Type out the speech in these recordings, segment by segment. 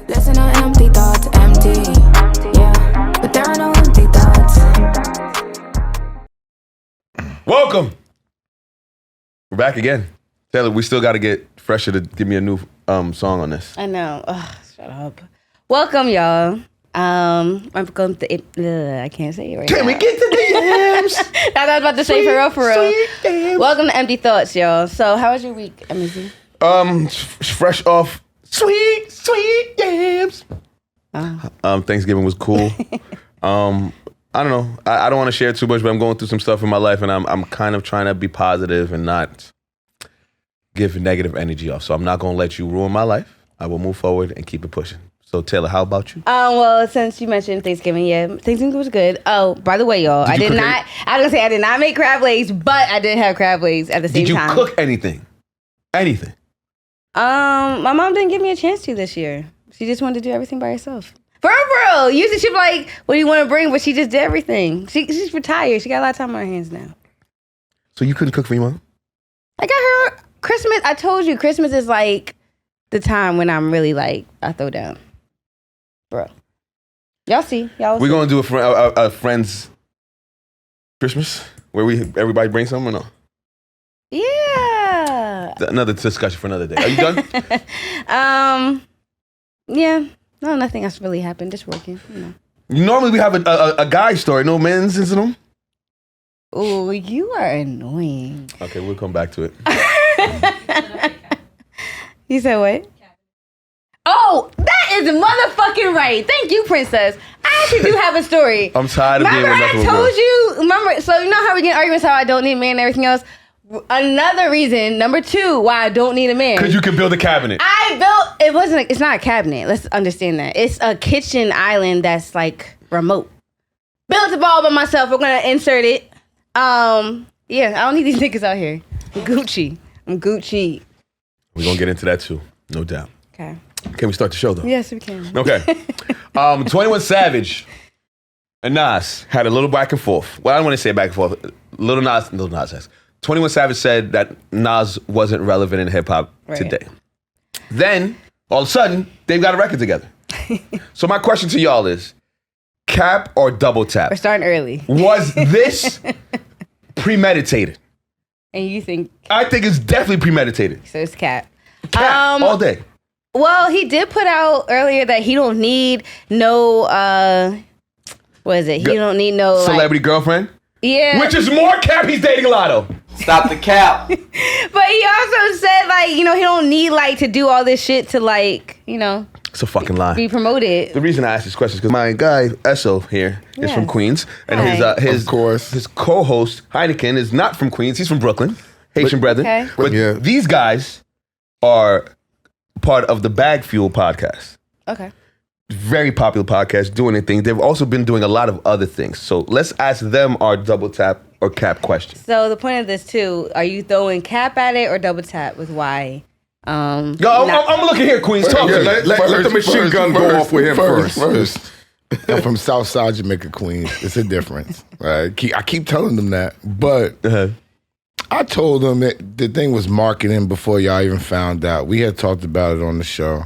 Listen to empty thoughts, empty. Yeah, but there are no empty thoughts. Welcome. We're back again. Taylor, we still got to get Fresher to give me a new song on this. I know. Ugh, shut up. Welcome, y'all. I'm going to. I can't say it right now. Can we get to the yams? That's what I was about to say for real. Welcome to Empty Thoughts, y'all. So, how was your week, Emez? Fresh off sweet yams. Thanksgiving was cool. I don't know. I don't want to share too much, but I'm going through some stuff in my life, and I'm kind of trying to be positive and not give negative energy off. So I'm not going to let you ruin my life. I will move forward and keep it pushing. So Taylor, how about you? Well, since you mentioned Thanksgiving, yeah, Thanksgiving was good. Oh, by the way, y'all, I did not make crab legs, but I did have crab legs at the same time. Did you cook anything? Anything? My mom didn't give me a chance to this year. She just wanted to do everything by herself. For real. Usually she'd be like, what do you want to bring? But she just did everything. She's retired. She got a lot of time on her hands now. So you couldn't cook for your mom? I got her Christmas. I told you, Christmas is like the time when I'm really like, I throw down. Bro. Y'all see. We're going to do a friend's Christmas where everybody brings something or no? Yeah. Another discussion for another day. Are you done? Yeah. No, nothing else really happened. Just working, Normally we have a guy story. No men's incident? Oh, you are annoying. Okay, we'll come back to it. You said what? Oh, that is motherfucking right. Thank you, princess. I actually do have a story. I'm tired of being with nothing. So you know how we get arguments how I don't need a man and everything else? Another reason, number 2, why I don't need a man. Because you can build a cabinet. It's not a cabinet. Let's understand that. It's a kitchen island that's like remote. Built it all by myself. We're going to insert it. Yeah, I don't need these niggas out here. I'm Gucci. We're going to get into that too, no doubt. Okay. Can we start the show though? Yes, we can. Okay. 21 Savage and Nas had a little back and forth. Well, I don't want to say back and forth. Little Nas has. 21 Savage said that Nas wasn't relevant in hip-hop today. Then, all of a sudden, they've got a record together. So my question to y'all is, cap or double tap? We're starting early. Was this premeditated? And you think? I think it's definitely premeditated. So it's cap. Cap all day. Well, he did put out earlier that he don't need no, what is it? He don't need no celebrity girlfriend? Yeah. Which is more cap. He's dating Lotto. Stop the cap. But he also said, he don't need, to do all this shit to, It's a fucking lie. Be promoted. The reason I asked this question is because my guy, Esso here, is from Queens. And his co-host, Hynaken, is not from Queens. He's from Brooklyn. Haitian brethren. Okay. But these guys are part of the Bag Fuel podcast. Okay. Very popular podcast, doing their thing. They've also been doing a lot of other things. So let's ask them our double tap or cap question. So the point of this too, are you throwing cap at it or double tap with why? I'm looking here, Queens. Talk to me. Let the machine gun go off with him first. I'm from Southside Jamaica, Queens. It's a difference. Right? I keep telling them that, but I told them that the thing was marketing before y'all even found out. We had talked about it on the show.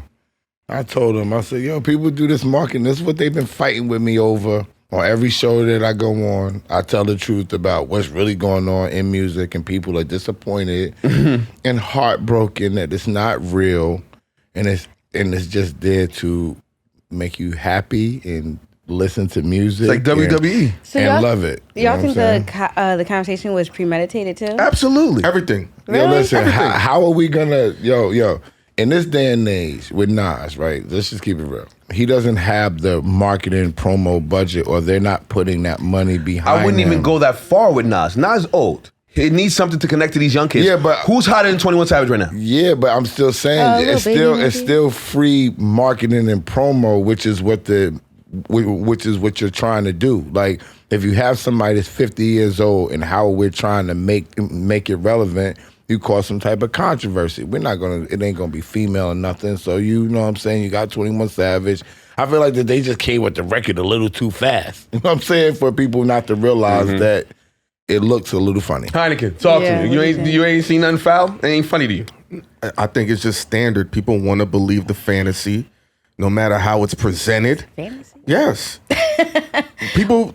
I told them, I said, people do this marketing. This is what they've been fighting with me over on every show that I go on. I tell the truth about what's really going on in music, and people are disappointed and heartbroken that it's not real, and it's just there to make you happy and listen to music. It's like WWE. And love it. Y'all think the conversation was premeditated too? Absolutely. Everything. Really? Listen, how are we gonna, in this day and age with Nas, right? Let's just keep it real. He doesn't have the marketing promo budget, or they're not putting that money behind I wouldn't even go that far with Nas. Nas is old. He needs something to connect to these young kids. Yeah, but who's hotter than 21 Savage right now? Yeah, but I'm still saying it's still free marketing and promo, which is what you're trying to do. Like, if you have somebody that's 50 years old and how we're trying to make it relevant, you cause some type of controversy. It ain't gonna be female or nothing. So you know what I'm saying? You got 21 Savage. I feel like that they just came with the record a little too fast. You know what I'm saying? For people not to realize that it looks a little funny. Hynaken, talk to me. You ain't seen nothing foul? It ain't funny to you? I think it's just standard. People want to believe the fantasy. no matter how it's presented. Fantasy? Yes. People.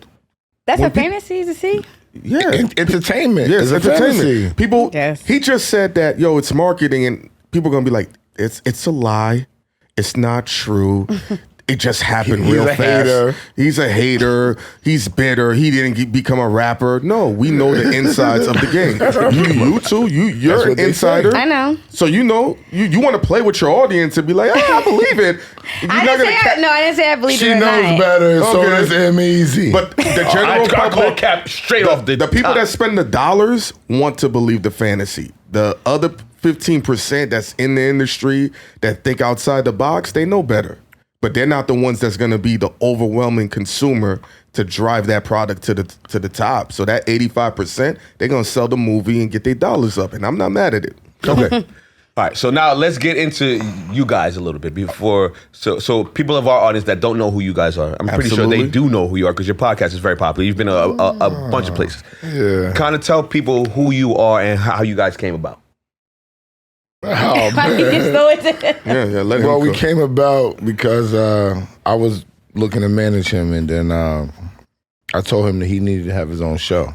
That's a fantasy to see? Yeah. Entertainment. Yes, It's a entertainment. fantasy. People. Yes. He just said that, yo, it's marketing, and people are gonna be like, it's a lie. It's not true. It just happened He's real a fast. hater. He's a hater. He's bitter. He didn't become a rapper. No, we know the insides of the game. You too. You're That's an what they insider. say. I know. So you know you want to play with your audience and be like, I believe it. You're I not didn't gonna say I didn't say I believe She it or knows not. better, and so Okay. does Emez. But the general I call public, Cap straight off the people top. that spend the dollars want to believe the fantasy. The other 15% that's in the industry that think outside the box, they know better. But they're not the ones that's going to be the overwhelming consumer to drive that product to the top. So that 85%, they're going to sell the movie and get their dollars up. And I'm not mad at it. Okay. All right. So now let's get into you guys a little bit before. So people of our audience that don't know who you guys are, I'm pretty sure Absolutely. they do know who you are because your podcast is very popular. You've been a bunch of places. Yeah. Kind of tell people who you are and how you guys came about. Oh, Why you just go into Yeah, let him Well, we go. came about because I was looking to manage him, and then I told him that he needed to have his own show.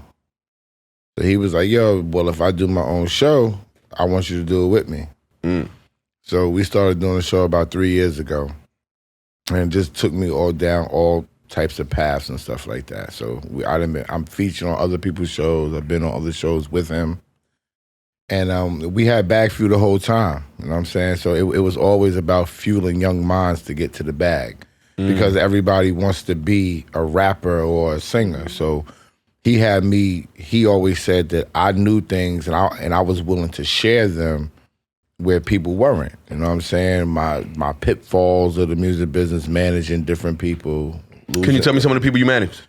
So he was like, yo, well, if I do my own show, I want you to do it with me. So we started doing the show about 3 years ago, and it just took me down all types of paths and stuff like that. So I'm featured on other people's shows. I've been on other shows with him. And we had bag fuel the whole time, you know what I'm saying? So it was always about fueling young minds to get to the bag because everybody wants to be a rapper or a singer. So he always said that I knew things and I was willing to share them where people weren't. You know what I'm saying? My pitfalls of the music business, managing different people. Can you tell me some of the people you managed?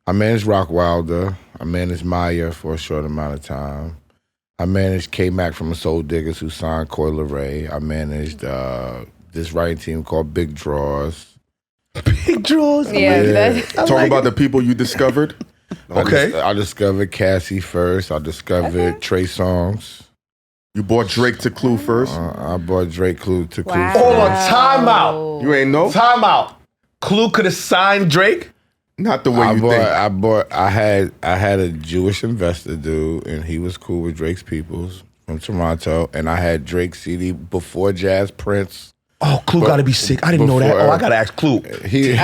I managed Rock Wilder. I managed Maya for a short amount of time. I managed K-Mac from the Soul Diggers who signed Coi Leray. I managed this writing team called Big Draws. Big draws. Talk about the people you discovered. Okay. I discovered Cassie first. I discovered Trey Songz. You bought Drake to Clue first. I bought Drake Clue to Clue. Wow. Hold on. Time out. You ain't know? Time out. Clue could have signed Drake. Not the way you think. I had a Jewish investor dude, and he was cool with Drake's peoples from Toronto, and I had Drake's CD before Jazz Prince. Oh, Clue got to be sick. I didn't know that. Oh, I got to ask Clue. I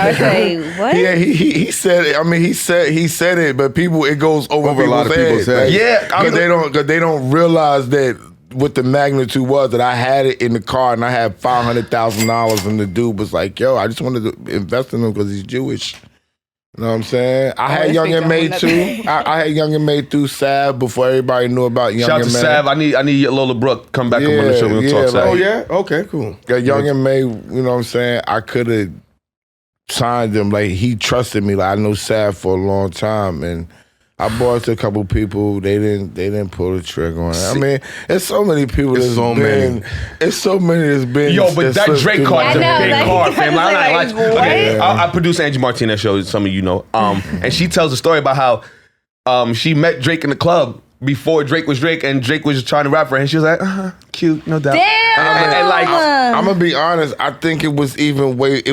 was like, what? Yeah, he said it. I mean, he said it, but it goes over a lot of people's heads. heads. Yeah, because they don't realize that what the magnitude was, that I had it in the car and I had $500,000, and the dude was like, "Yo, I just wanted to invest in him because he's Jewish." You know what I'm saying? I had Young and May too. I had Young and May through Sav before everybody knew about Young Shout out and to May. Sav. I need Lola Brooke come back up on the show. We'll talk Sav. Oh, yeah? Okay, cool. Got Young and May, you know what I'm saying? I could have signed him. Like, he trusted me. Like, I know Sav for a long time, and I bought it to a couple people. They didn't pull the trigger on it. I mean, there's so many people. It's so many. It's so many that's been. Yo, but that Drake card is a I know, big like, card, fam. I was like, Okay, what? I produce Angie Martinez show. Some of you know, and she tells a story about how she met Drake in the club before Drake was Drake, and Drake was just trying to rap for her, and she was like, cute, no doubt. Damn. And like, I'm gonna be honest. I think it was it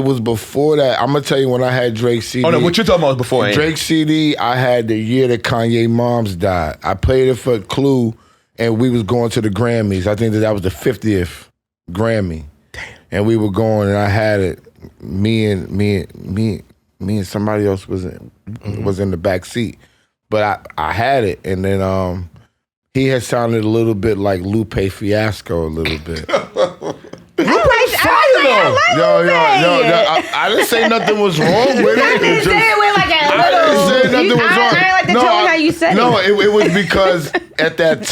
was before that. I'm gonna tell you when I had Drake's CD. oh no, what you're talking about was before. Drake's CD, I had the year that Kanye moms died. I played it for Clue, and we was going to the Grammys. I think that was the 50th Grammy. Damn. And we were going, and I had it. Me and somebody else was in the back seat, but I had it, and then he had sounded a little bit like Lupe Fiasco a little bit. I didn't say nothing was wrong with it. I didn't say it with like a I little. didn't say nothing was wrong. I like to tell me how you said no, it. it was because at that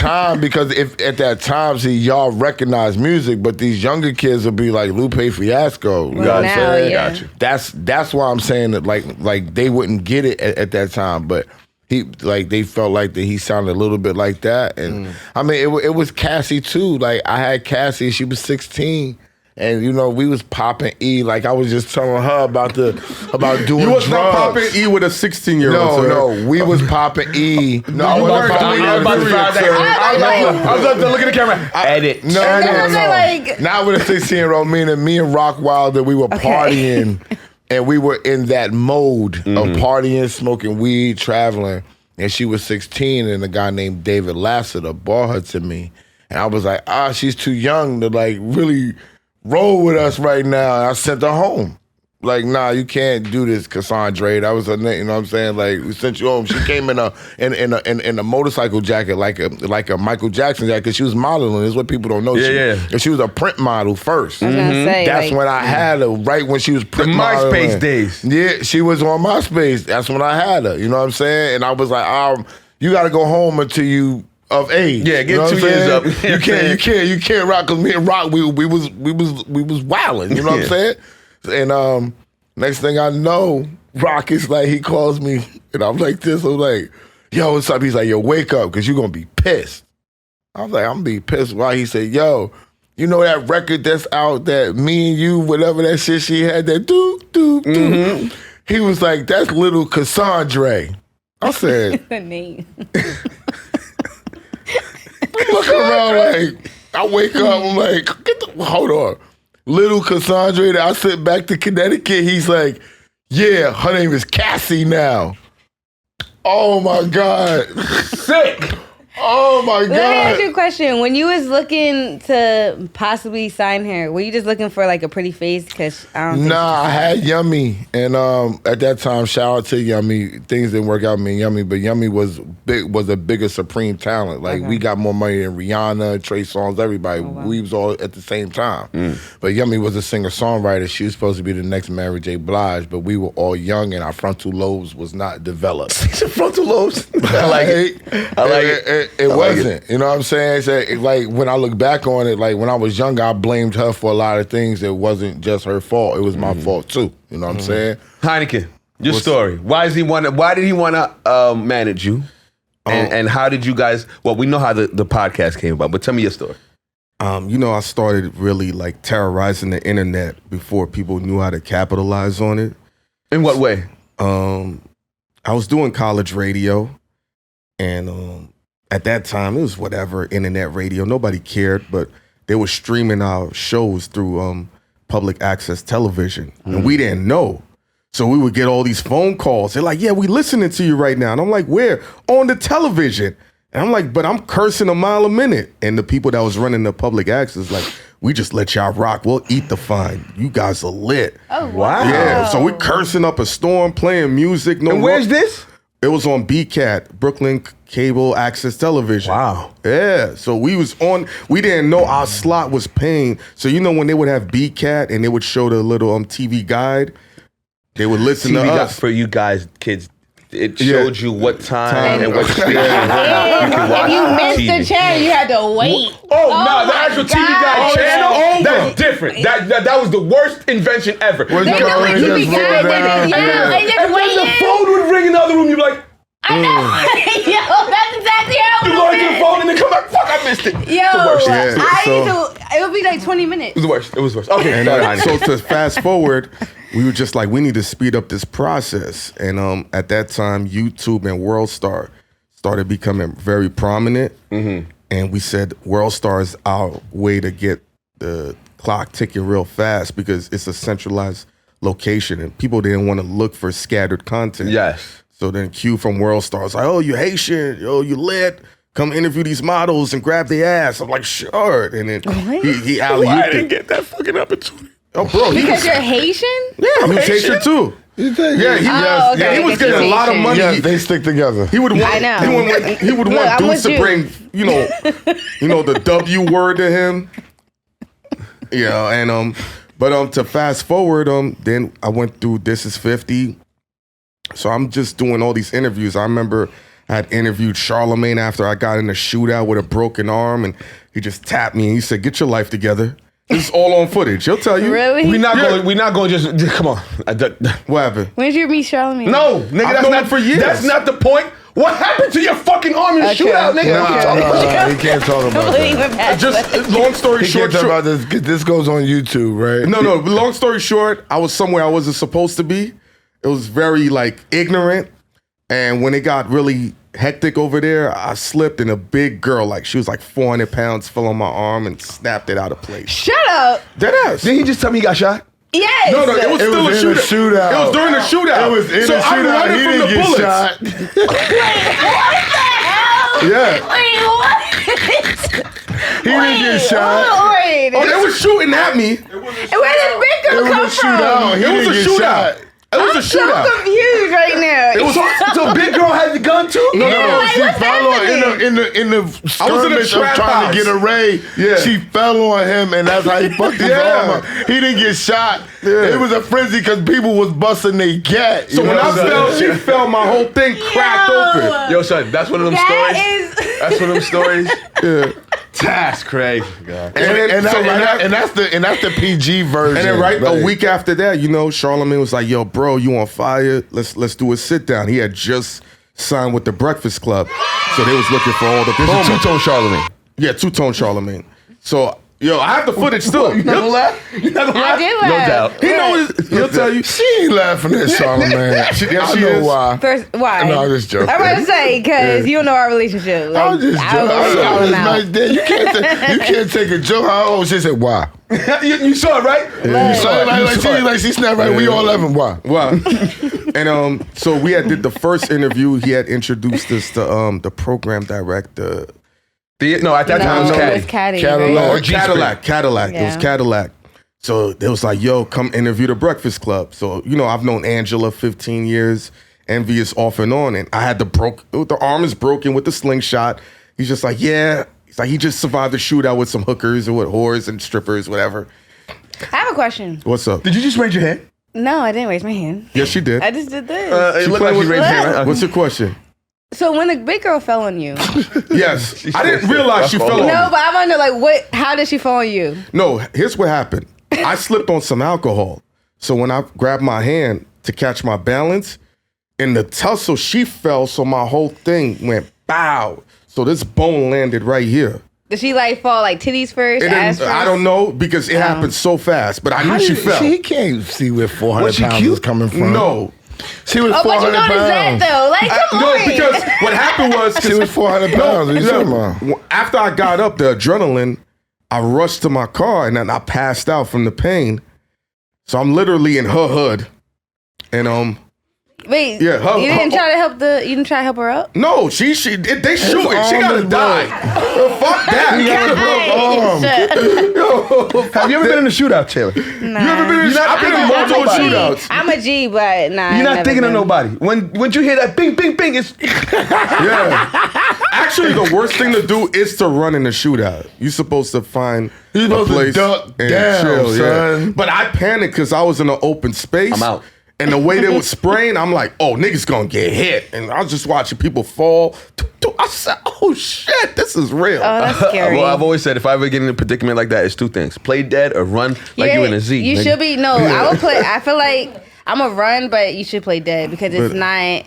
time, see, y'all recognize music, but these younger kids will be like Lupe Fiasco. You know what I'm now, saying? yeah. Got you. That's why I'm saying that like they wouldn't get it at that time, but they felt like that he sounded a little bit like that, and I mean it was Cassie too. Like I had Cassie, she was 16. And we was popping E. Like I was just telling her about doing drugs. You was not popping E with a 16-year-old. No, we was popping E. No, I You wasn't weren't popping doing E. it about the fact that I was up there looking at the camera. Edit. No. Not with a 16-year-old. Me and Rock Wilder, we were partying, and we were in that mode of partying, smoking weed, traveling. And she was 16, and a guy named David Lassiter brought her to me. And I was like, she's too young to like really roll with us right now. And I sent her home. Like, nah, you can't do this, Cassandra. That was her name, you know what I'm saying? Like, we sent you home. She came in a motorcycle jacket, like a Michael Jackson jacket, because she was modeling. This is what people don't know. And she was a print model first. I was gonna say, That's when I had her, right when she was print The modeling. MySpace days. Yeah, she was on MySpace. That's when I had her. You know what I'm saying? And I was like, you got to go home until you of age. Yeah, get you know 2 what I'm years saying? up. You can't rock, because me and Rock, we was wilding. You know what I'm saying? And next thing I know, Rock is like, he calls me, and I'm like this. I'm like, yo, what's up? He's like, yo, wake up, because you're gonna be pissed. I was like, I'm gonna be pissed. Why? He said, yo, you know that record that's out, that Me and You, whatever that shit she had, that do. He was like, that's little Cassandra. I said, the name. I'm looking around like, I wake up, I'm like, hold on. Little Cassandra, I sent back to Connecticut. He's like, yeah, her name is Cassie now. Oh my God. Sick. Oh my God. Let me ask you a question. When you was looking to possibly sign her, were you just looking for like a pretty face? Because I don't think I had Yummy. And at that time, shout out to Yummy. Things didn't work out with me and Yummy, but Yummy was a bigger Supreme talent. Like, we got more money than Rihanna, Trey Songz, everybody. We was all at the same time. But Yummy was a singer-songwriter. She was supposed to be the next Mary J. Blige, but we were all young and our frontal lobes was not developed. Frontal lobes. I like it. I like it. It wasn't. You know what I'm saying? So, like, when I look back on it, like, when I was younger, I blamed her for a lot of things. It wasn't just her fault. It was my fault, too. You know what I'm saying? Hynaken, your story. Why did he want to manage you? And how did you guys, well, we know how the podcast came about, but tell me your story. I started really, like, terrorizing the internet before people knew how to capitalize on it. In what way? I was doing college radio, and at that time, it was whatever, internet radio. Nobody cared, but they were streaming our shows through public access television. And we didn't know. So we would get all these phone calls. They're like, yeah, we listening to you right now. And I'm like, where? On the television. And I'm like, but I'm cursing a mile a minute. And the people that was running the public access, like, we just let y'all rock. We'll eat the fine. You guys are lit. Oh, wow. Yeah, so we're cursing up a storm, playing music. And where's this? It was on BCAT, Brooklyn Cable Access Television. Wow. Yeah. So we didn't know our slot was paying. So when they would have BCAT and they would show the little TV guide, they would listen TV to guide us. For you guys, kids, it showed you what time and what station. if you missed the channel, you had to wait. No, the actual TV guide channel, that's different. That was the worst invention ever. They know what TV guide did. They just The waiting. phone would ring in the other room, you'd be like, I know. Yo, that's exactly how you it go into the was. phone and then come back, fuck, I missed it. Yo, It's the worst. it would be like 20 minutes. It was worse. Okay, And sorry. so to fast forward, we were just like, we need to speed up this process. And at that time, YouTube and WorldStar started becoming very prominent. And we said WorldStar is our way to get the clock ticking real fast because it's a centralized location and people didn't want to look for scattered content. Yes. So then Q from WorldStar was like, oh, you Haitian, yo, you lit. Come interview these models and grab their ass. I'm like, sure. And then he alley-ooped I didn't it. get that fucking opportunity. Oh, bro. Because you're Haitian? Yeah, he was Haitian too. Oh, okay. He was getting a lot of money. Yes, they stick together. He would want. I know. He would Look, want I'm dudes with to you. bring, the W word to him. Yeah, and but to fast forward, then I went through This Is 50. So I'm just doing all these interviews. I remember I had interviewed Charlemagne after I got in a shootout with a broken arm, and he just tapped me and he said, "Get your life together." This is all on footage. He'll tell you. Really? We're not going to just come on. What happened? When did you meet Charlamagne? No, nigga, I've that's known not him for years. That's not the point. What happened to your fucking arm in shootout, nigga? Nah, he can't talk about that. Just long story He short. can't talk about this. This goes on YouTube, right? No. Long story short, I was somewhere I wasn't supposed to be. It was very like ignorant, and when it got really hectic over there, I slipped, and a big girl, like she was like 400 pounds, fell on my arm and snapped it out of place. Shut up. Deadass. Did he just tell me he got shot? Yes. No, it was still a shootout. It was during the shootout. It was in the I'm shootout. running He from didn't the get bullets. shot. Yeah. Wait, what? He didn't get shot. Oh, they were shooting at me. And where did big girl It come was a shootout. from? He It was didn't a get shootout. shot. It was a So shootout. confused right now. It was So big girl had the gun too? No. like, She what's fell on happening? in the I was in a skirmish of trap trying house. to get a Ray. Yeah. She fell on him, and that's how he fucked his Yeah. arm up. He didn't get shot. Yeah. It was a frenzy because people was busting their gat. So when I fell, she fell. My whole thing cracked open. Yo, son, that's one of them stories. That's one of them stories. Yeah. That's crazy. God. And that's the PG version. And then like, a week after that, Charlamagne was like, "Yo, bro, you on fire? Let's do a sit down." He had just signed with the Breakfast Club, so they was looking for all the There's a promo. two-tone Charlamagne. Yeah, two-tone Charlamagne. So, I have the footage still. You not gonna laugh? You not gonna laugh? I did No laugh. doubt. He knows. He'll tell you. She ain't laughing at Charlamagne. I know is. why. First, why? No, I'm just joking. I'm about to say, because you don't know our relationship. Like, I was just I joking. was I was out. nice there. You can't take a joke. Oh, she said, why? You saw it, right? You saw it like she snapped right. We all laughing. Why? Wow. And so we did the first interview. He had introduced us to the program director. No, at that time it was No, Caddy. it was Caddy. Cadillac. right? Or Cadillac. It was Yeah. Cadillac. So they was like, "Yo, come interview the Breakfast Club." So I've known Angela 15 years. Envy is off and on, and I had the arm is broken with the slingshot. He's just like, yeah. He's like, he just survived the shootout with some hookers or with whores and strippers, whatever. I have a question. What's up? Did you just raise your hand? No, I didn't raise my hand. Yes, she did. I just did this. It looked like played she with- raised her hand, right? What's your question? So when the big girl fell on you, Yes, I didn't realize she fell on me. no, but I want to know, like, how did she fall on you? No, here's what happened. I slipped on some alcohol. So when I grabbed my hand to catch my balance, in the tussle, she fell, so my whole thing went bow. So this bone landed right here. Did she like fall like titties first, And ass then, first? I don't know because it happened so fast, but I knew she fell. He can't see where 400 Was she pounds cute? is coming from. No. She was Oh, but you 400 noticed pounds. that though. Like, come No, on. because what happened was... She was 400 pounds. What are you talking about? After I got up, the adrenaline, I rushed to my car and then I passed out from the pain. So I'm literally in her hood. And Wait, Yeah, you didn't try to help you didn't try to help her up? no, they shooting. She arm gotta is die. Fuck that. He got a broke arm. Have you ever been in a shootout, Taylor? You ever been in? I've been in multiple shootouts. I'm a G, but nah. You're not thinking of nobody. When you hear that bing, bing, bing, it's Yeah. Actually, the worst thing to do is to run in a shootout. You're supposed to find You're a supposed to place duck and down, chill. Yeah. son. But I panicked because I was in an open space. I'm out. And the way they were spraying, I'm like, oh, niggas gonna get hit. And I was just watching people fall. I said, oh shit, this is real. Oh, that's scary. Well, I've always said if I ever get in a predicament like that, it's two things: play dead or run like you in a Z. You nigga. should be. No, I would play. I feel like I'm a run, but you should play dead because it's not.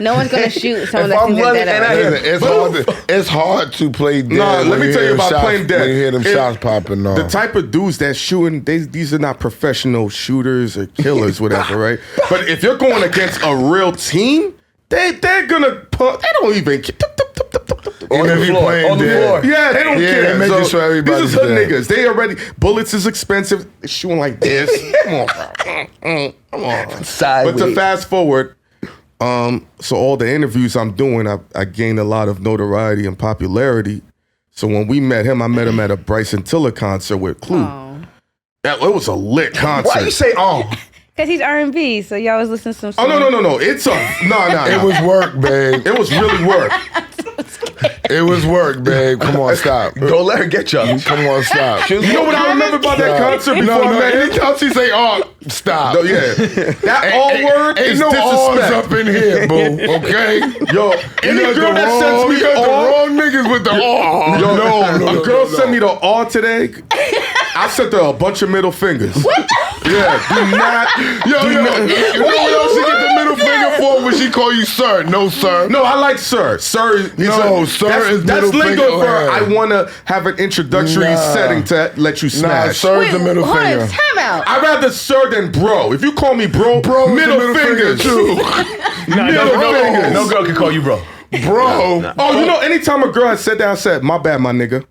No one's gonna shoot someone If that's I'm in running dead. and I already. hear- It's hard to play dead. Nah, let when me tell you hear about shots, playing dead. When you hear them It- shots popping off. The type of dudes that shooting, these are not professional shooters or killers, whatever, right? But if you're going against a real team, they're gonna put. They don't even. Even if you playing on the dead. floor. Yeah, they don't Yeah, care. they making sure everybody's These is hood dead. niggas. They already bullets is expensive. They're shooting like this. Come on, bro. Come on. Sideways. But to fast forward, so all the interviews I'm doing, I gained a lot of notoriety and popularity. So when we met him, I met him at a Bryson Tiller concert with Clue. Oh. It was a lit concert. Why you say Because he's R&B, so y'all was listening to some. Oh no! It's a no. It was work, babe. It was really work. It was work, babe. Come on, stop. Don't let her get you. Come on, stop. You know what I remember about that concert before I met him? anytime she say, oh, stop. No, yeah, that all word Ain't is no R's disrespect. up in here, boo. Okay? Yo, any girl that sends me you got the all, wrong niggas with the R. yo, no, a girl sent me the all today. I sent her a bunch of middle fingers. What the? Yeah, do not. You know what else she get the middle finger for when she call you sir? No, sir. No, I like sir. Sir is middle lingo finger. for I want to have an introductory setting to let you smash. Sir is the middle hold finger. on, time out. I'd rather sir than bro. If you call me bro, Bro is the middle fingers. too. No girl can call you bro. Bro. Oh, you know, anytime a girl has said that, I said, my bad, my nigga.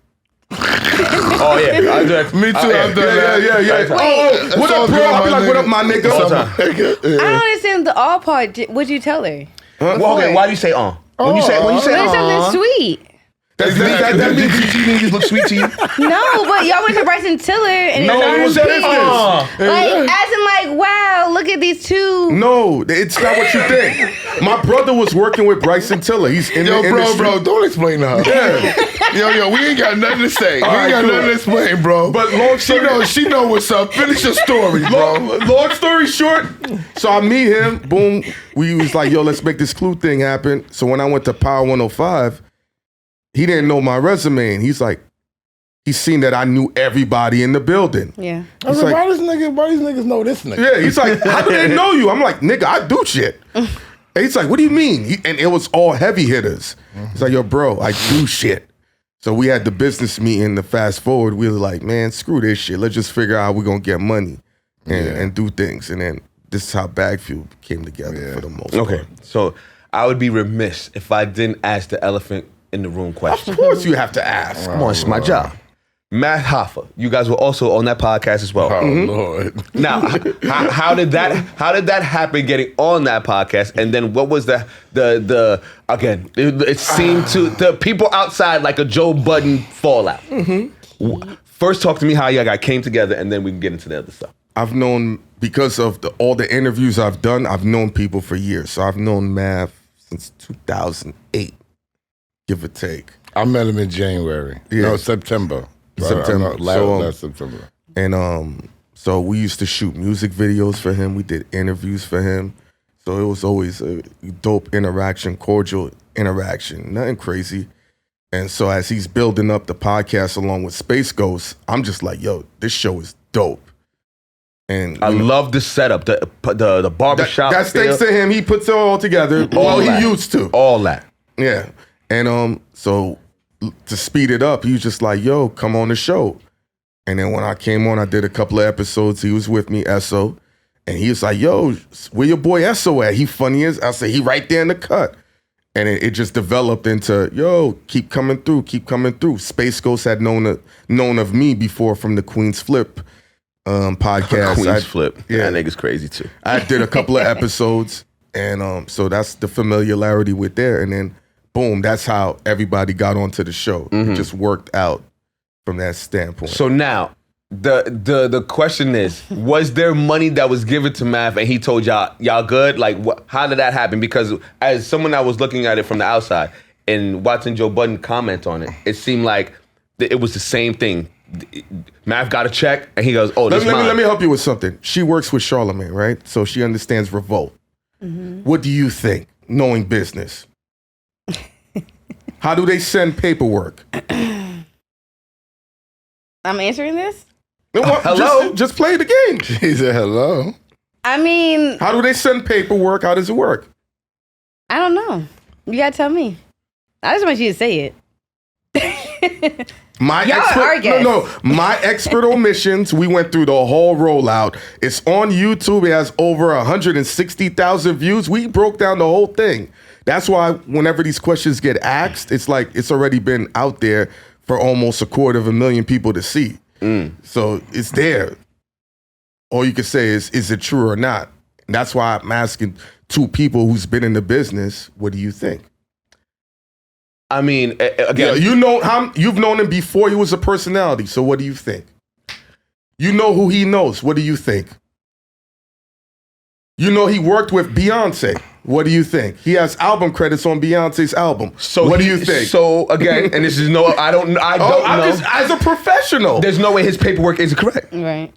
Oh yeah, Me too. I've done that. Yeah. Oh, what up, bro? I'll be like, what up, my nigga? All the time. I don't understand the all part. What'd you tell her? Well, okay, why do you say on? When you say When it's something sweet. That means you think look sweet to you? No, but y'all went to Bryson Tiller and No, it was like, business. as in like, wow, look at these two. No, it's not what you think. My brother was working with Bryson Tiller. He's in the industry. bro, don't explain to her. Yeah. Yo, we ain't got nothing to say. We All ain't right, got cool. nothing to explain, bro. But long she know what's up. Finish your story, bro. Long story short, so I meet him. Boom. We was like, yo, let's make this clue thing happen. So when I went to Power 105, he didn't know my resume, and he's like, he's seen that I knew everybody in the building. Yeah. I was like, why these niggas know this nigga? Yeah, he's like, how do they know you? I'm like, nigga, I do shit. And he's like, what do you mean? And it was all heavy hitters. He's like, yo, bro, I do shit. So we had the business meeting to fast forward. We were like, man, screw this shit. Let's just figure out how we're going to get money and do things. And then this is how Bag Fuel came together for the most part. Okay, so I would be remiss if I didn't ask the elephant in the room question. Of course you have to ask. Come on, it's my job. Math Hoffa, you guys were also on that podcast as well. Oh Lord! Now, how did that happen? Getting on that podcast, and then what was the again? It seemed to the people outside like a Joe Budden fallout. First, talk to me how y'all guys came together, and then we can get into the other stuff. I've known, because of all the interviews I've done, I've known people for years. So I've known Math since 2008, give or take. I met him in January. Yeah. No, September. September. Last September. And so we used to shoot music videos for him. We did interviews for him. So it was always a dope interaction, cordial interaction, nothing crazy. And so as he's building up the podcast along with Space Ghost, I'm just like, yo, this show is dope. And I love the setup, the barbershop. That's thanks to him. He puts it all together. All he used to. All that. Yeah. And so to speed it up, he was just like, yo, come on the show. And then when I came on, I did a couple of episodes. He was with me, Esso. And he was like, yo, where your boy Esso at? He funny as. I said, he right there in the cut. And it just developed into, yo, keep coming through. Space Ghost had known of me before from the Queen's Flip podcast. Queen's Flip. Yeah. That nigga's crazy too. I did a couple of episodes. And so that's the familiarity with there. And then, boom, that's how everybody got onto the show. It just worked out from that standpoint. So now, the question is, was there money that was given to Math and he told y'all good? Like, how did that happen? Because as someone that was looking at it from the outside and watching Joe Budden comment on it, it seemed like it was the same thing. Math got a check and he goes, oh, this mine. Let me help you with something. She works with Charlamagne, right? So she understands revolt. What do you think, knowing business? How do they send paperwork? I'm answering this? Hello? Just play the game. He said hello. I mean, How do they send paperwork? How does it work? I don't know. You gotta tell me. I just want you to say it. My Y'all expert, are guests. no, my expert omissions. We went through the whole rollout. It's on YouTube. It has over 160,000 views. We broke down the whole thing. That's why whenever these questions get asked, it's like it's already been out there for almost 250,000 people to see. So it's there. All you can say is it true or not? And that's why I'm asking two people who's been in the business, what do you think? I mean, again, You've known him before he was a personality. So what do you think? You know who he knows. What do you think? You know he worked with Beyonce. What do you think? He has album credits on Beyonce's album. So what do you think? So again, and this is I don't know. Just, as a professional. There's no way his paperwork is correct. Right.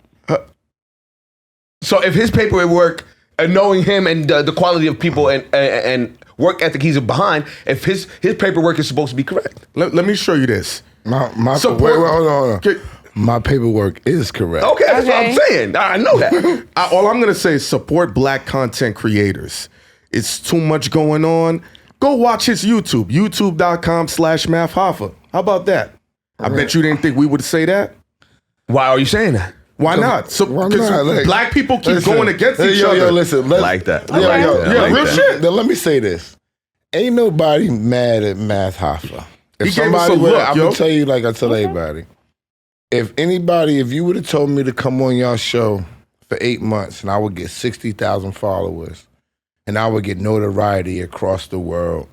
So if his paperwork, knowing him and the quality of people and work ethic he's behind, if his paperwork is supposed to be correct. Let me show you this. Wait, hold on. Okay. My paperwork is correct. Okay, that's what I'm saying. I know that. All I'm gonna say is support black content creators. It's too much going on. Go watch his YouTube, youtube.com/Math Hoffa. How about that? I bet you didn't think we would say that. Why are you saying that? Why not? So, Why because not? Like, black people keep listen, going against each other. Yo, listen, Like that. Yo, I like that. I like real that. shit. Then let me say this. Ain't nobody mad at Math Hoffa. He gave us a look, I'm yo. gonna tell you like I tell everybody. If you would have told me to come on y'all show for 8 months and I would get 60,000 followers and I would get notoriety across the world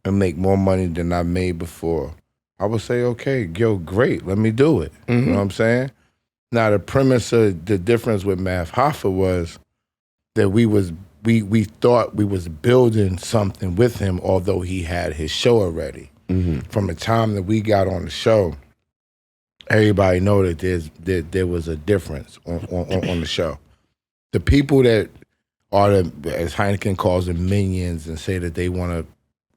and make more money than I made before, I would say, okay, yo, great, let me do it. You know what I'm saying? Now the premise of the difference with Math Hoffa was that we thought we was building something with him, although he had his show already. From the time that we got on the show, everybody know that there was a difference on the show. The people that are as Hynaken calls them, minions, and say that they want to,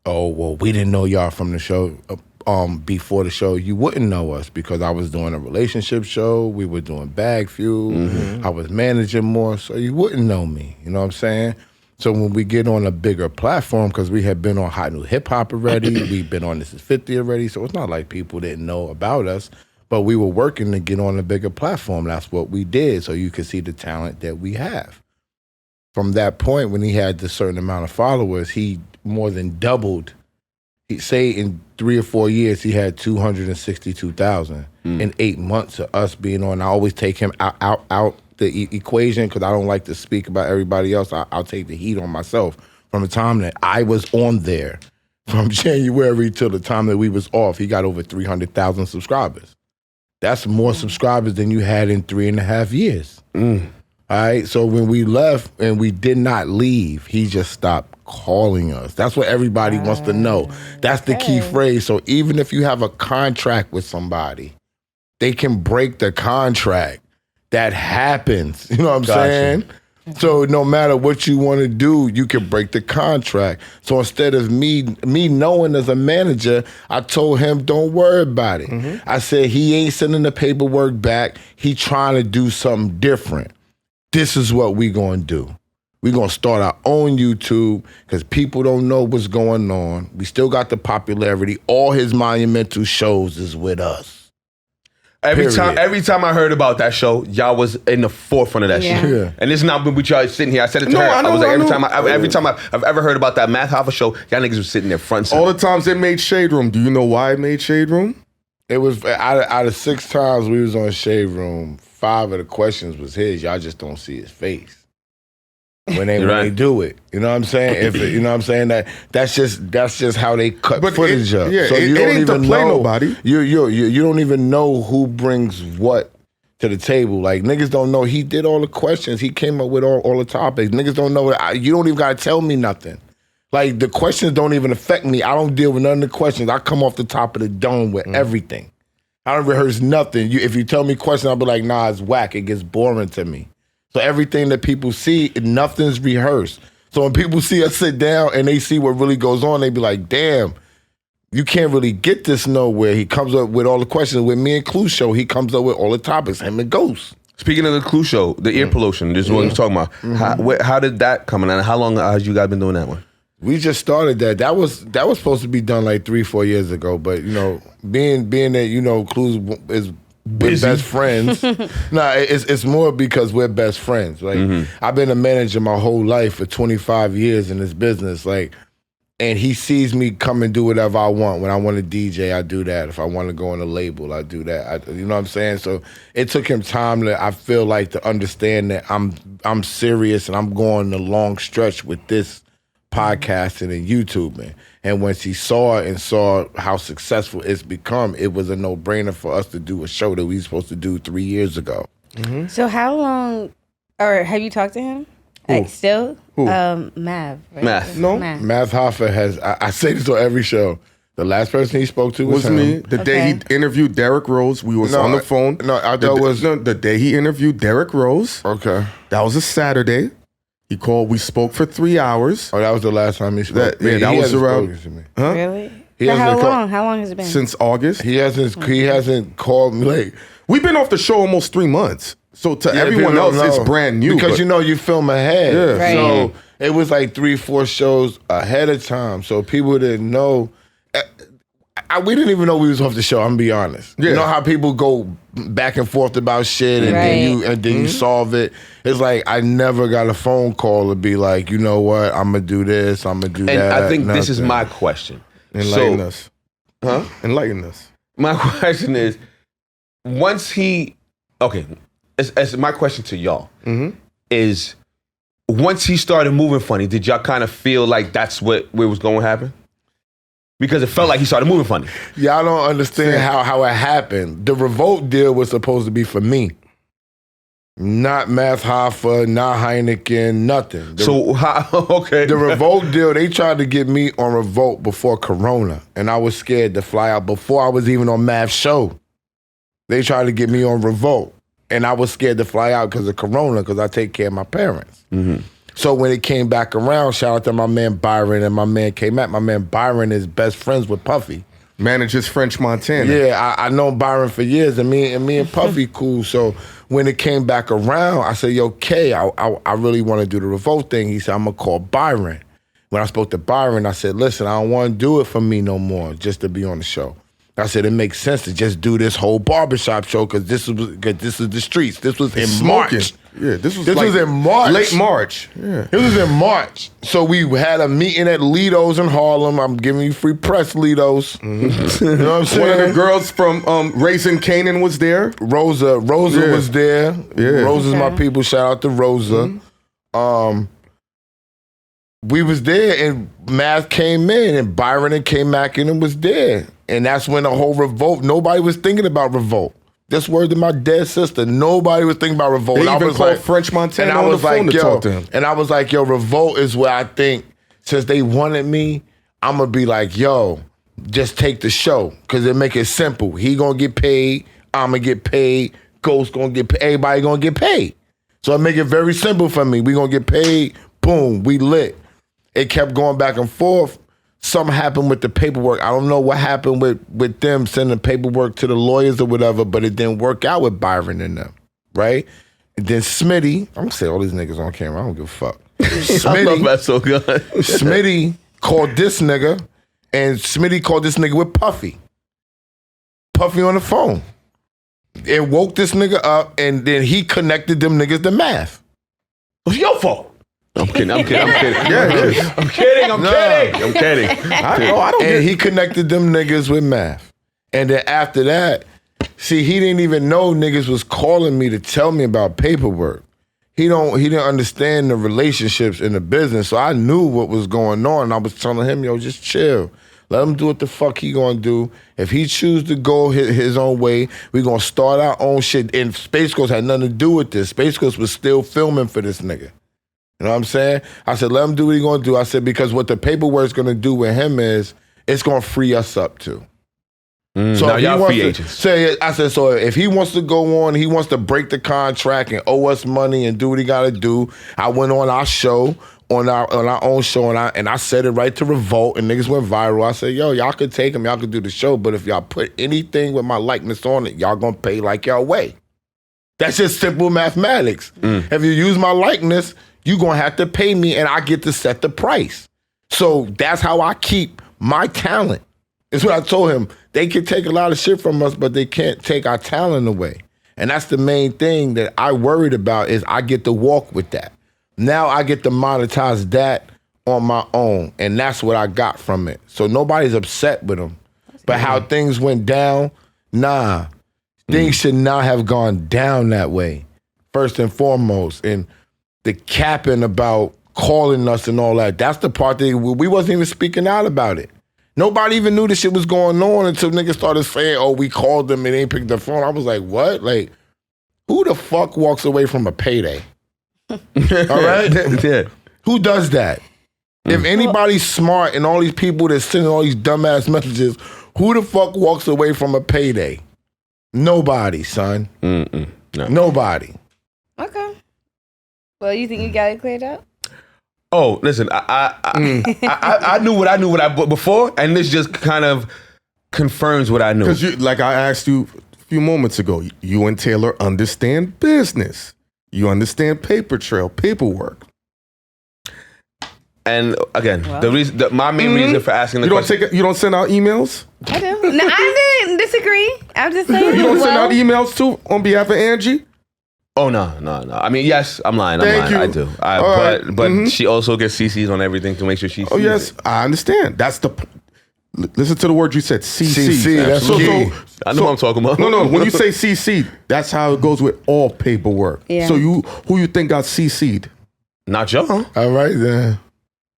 oh, well, we didn't know y'all from the show before the show. You wouldn't know us because I was doing a relationship show. We were doing Bag Fuel. I was managing more, so you wouldn't know me. You know what I'm saying? So when we get on a bigger platform, because we had been on Hot New Hip Hop already, we've been on This Is 50 already, so it's not like people didn't know about us, but we were working to get on a bigger platform. That's what we did, so you could see the talent that we have. From that point, when he had the certain amount of followers, he more than doubled. He say in 3 or 4 years, he had 262,000 in 8 months of us being on. I always take him out the equation because I don't like to speak about everybody else. I'll take the heat on myself. From the time that I was on there, from January till the time that we was off, he got over 300,000 subscribers. That's more subscribers than you had in 3.5 years. All right, so when we left and we did not leave, he just stopped calling us. That's what everybody wants to know. That's the key phrase. So even if you have a contract with somebody, they can break the contract. That happens. You know what I'm saying? So no matter what you want to do, you can break the contract. So instead of me knowing as a manager, I told him, don't worry about it. I said, he ain't sending the paperwork back. He trying to do something different. This is what we going to do. We're going to start our own YouTube because people don't know what's going on. We still got the popularity. All his monumental shows is with us. Every time I heard about that show, y'all was in the forefront of that shit. Yeah. And this is not when we y'all sitting here. I said it to her. I was like, every time I've ever heard about that Math Hoffa show, y'all niggas was sitting there front center. All the times they made Shade Room. Do you know why it made Shade Room? It was out of 6 times we was on Shade Room, 5 of the questions was his. Y'all just don't see his face when they do it. You know what I'm saying? You know what I'm saying? That's just how they cut footage up. Yeah, so you it don't ain't even to play know nobody. You don't even know who brings what to the table. Like niggas don't know he did all the questions. He came up with all the topics. Niggas don't know you don't even gotta tell me nothing. Like the questions don't even affect me. I don't deal with none of the questions. I come off the top of the dome with everything. I don't rehearse nothing. If you tell me questions, I'll be like, nah, it's whack. It gets boring to me. So everything that people see, nothing's rehearsed. So when people see us sit down and they see what really goes on, they be like, damn, you can't really get this nowhere. He comes up with all the questions. With me and Clue Show, he comes up with all the topics, him and Ghost. Speaking of the Clue Show, the ear pollution, this is what we're talking about. How did that come in? And how long has you guys been doing that one? We just started that. That was supposed to be done like 3-4 years ago. But, you know, being that, you know, Clue's is... We're best friends. Nah, it's more because we're best friends. Like I've been a manager my whole life for 25 years in this business. Like, and he sees me come and do whatever I want. When I want to DJ, I do that. If I want to go on a label, I do that. You know what I'm saying? So it took him time I feel like to understand that I'm serious and I'm going the long stretch with this podcasting and YouTubing. And once he saw it and saw how successful it's become, it was a no-brainer for us to do a show that we were supposed to do 3 years ago. So how long, or have you talked to him? Like still? Who? Mav. Right? Math. No. Math Hoffa has, I say this on every show, the last person he spoke to was him. me. The day he interviewed Derrick Rose, we was on the phone. No, I thought it was... the day he interviewed Derrick Rose. Okay. That was a Saturday. We spoke for 3 hours. Oh, that was the last time he spoke. That was around. To me. Huh? Really? He For how hasn't long? How long has it been? Since August. He hasn't called me. Like, We've been off the show almost 3 months. So to everyone people else, don't it's know. brand new. Because but you film ahead. Yeah. Right. So it was like 3-4 shows ahead of time. So people didn't know. We didn't even know we was off the show. I'm gonna be honest. Yeah. You know how people go back and forth about shit, and Right. then you solve it. It's like I never got a phone call to be like, you know what, I'm gonna do this, I'm gonna do And that. I think this is nothing. my question. Enlighten So- us. Huh? Enlighten us. My question is, once he, okay, as my question to y'all is, once he started moving funny, did y'all kind of feel like that's what was going to happen? Because it felt like he started moving funny. Y'all don't understand how it happened. The Revolt deal was supposed to be for me. Not Math Hoffa, not Hynaken, nothing. So how? Okay. The Revolt deal, they tried to get me on Revolt before Corona, and I was scared to fly out before I was even on Math's show. They tried to get me on Revolt, and I was scared to fly out because of Corona, because I take care of my parents. So when it came back around, shout out to my man Byron and my man K-Mac. My man Byron is best friends with Puffy. Manages French Montana. Yeah, I know Byron for years, and me and Puffy cool. So when it came back around, I said, "Yo, K, I really want to do the Revolt thing." He said, "I'm gonna call Byron." When I spoke to Byron, I said, "Listen, I don't want to do it for me no more, just to be on the show." I said, "It makes sense to just do this whole barbershop show because this is the streets. This was in Smoking. March. Yeah, this was in March. Late March. Yeah. It was in March. So we had a meeting at Lido's in Harlem. I'm giving you free press, Lido's. You know what I'm saying? One of the girls from Raising Canaan was there. Rosa Yeah. was there. Yeah. Rosa's my people. Shout out to Rosa. We was there, and Math came in, and Byron and K-Mac and was there. And that's when the whole Revolt, nobody was thinking about Revolt. This word to my dead sister. Nobody was thinking about Revolt. They And I even was called like, French Montana and I on was the phone like, to yo, talk to him. and I was like, yo, Revolt is where I think, since they wanted me, I'm going to be like, yo, just take the show. Because it make it simple. He going to get paid. I'm going to get paid. Ghost going to get paid. Everybody going to get paid. So I make it very simple for me. We going to get paid. Boom. We lit. It kept going back and forth. Something happened with the paperwork. I don't know what happened with them sending paperwork to the lawyers or whatever, but it didn't work out with Byron and them, right? And then Smitty, I'm gonna say all these niggas on camera. I don't give a fuck. I love that so good. Smitty called this nigga, and Smitty called this nigga with Puffy. Puffy on the phone. It woke this nigga up, and then he connected them niggas to Math. It's your fault. I'm kidding. Yeah, it is. I'm kidding. I don't And get he connected them niggas with Math. And then after that, see, he didn't even know niggas was calling me to tell me about paperwork. He didn't understand the relationships in the business. So I knew what was going on. And I was telling him, yo, just chill. Let him do what the fuck he gonna do. If he choose to go his own way, we gonna start our own shit. And Space Ghost had nothing to do with this. Space Ghost was still filming for this nigga. You know what I'm saying? I said, let him do what he gonna do. I said, because what the paperwork's gonna do with him is, it's gonna free us up too. So now if he y'all wants free to- agents. I said, so if he wants to go on, he wants to break the contract and owe us money and do what he gotta do. I went on our show, on our own show, and I said it right to Revolt, and niggas went viral. I said, yo, y'all could take him, y'all could do the show, but if y'all put anything with my likeness on it, y'all gonna pay like y'all weigh. That's just simple mathematics. If you use my likeness, you gonna have to pay me, and I get to set the price. So that's how I keep my talent. It's what I told him. They can take a lot of shit from us, but they can't take our talent away. And that's the main thing that I worried about, is I get to walk with that. Now I get to monetize that on my own, and that's what I got from it. So nobody's upset with them. But how things went down, nah. Things should not have gone down that way, first and foremost. And the capping about calling us and all that, that's the part that we wasn't even speaking out about it. Nobody even knew this shit was going on until niggas started saying, oh, we called them and they ain't picked the phone. I was like, what? Like, who the fuck walks away from a payday? All right? Yeah. Who does that? If anybody's smart and all these people that's sending all these dumbass messages, who the fuck walks away from a payday? Nobody, son. No. Nobody. Okay. Well, you think you got it cleared up? Oh, listen, I knew what I knew before, and this just kind of confirms what I knew. Because like I asked you a few moments ago, you and Taylor understand business. You understand paper trail, paperwork. And again, my main reason for asking the question. You don't send out emails? I do. No, I didn't disagree. I'm just saying. You don't send out emails too on behalf of Angie? Oh no. I mean, yes, I'm lying. Thank you. I do. But she also gets CCs on everything to make sure she sees yes, it. I understand. That's the. Listen to the word you said. CC. That's key. I know what I'm talking about. No. When you say CC, that's how it goes with all paperwork. Yeah. So who you think got CC'd? Not y'all. All right then.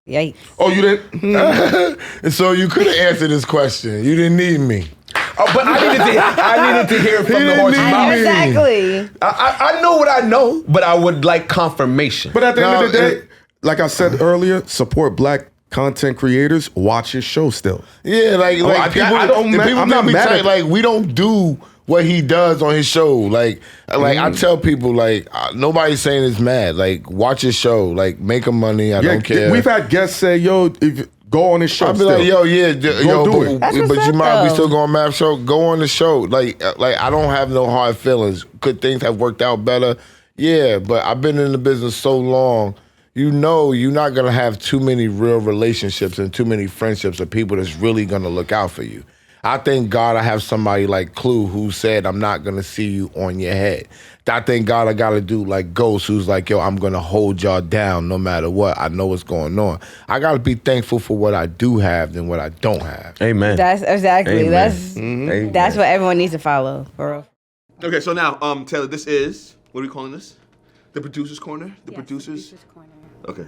Yikes. Oh, you didn't? And so you could have answered this question. You didn't need me. Oh, but I needed to hear it from the horse's mouth. Exactly. I know what I know, but I would like confirmation. But at the end of the day, like I said earlier, support black content creators. Watch his show still. Yeah, people I'm not be mad tight, at- like we don't do what he does on his show. Like I tell people, nobody's saying it's mad. Like, watch his show. Like, make him money. I don't care. We've had guests say, "Yo, if go on his show." I'll be still. like, do but it. you might be still going Math show. Go on the show. Like I don't have no hard feelings. Could things have worked out better? Yeah, but I've been in the business so long. You know, you're not gonna have too many real relationships and too many friendships of people that's really gonna look out for you. I thank God I have somebody like Clue who said, I'm not going to see you on your head. I thank God I got to do like Ghost, who's like, yo, I'm going to hold y'all down no matter what. I know what's going on. I got to be thankful for what I do have than what I don't have. Amen. That's exactly. Amen. That's what everyone needs to follow, for real. Okay, so now, Taylor, this is, what are we calling this? The Producer's Corner? The Producers? Corner. Okay.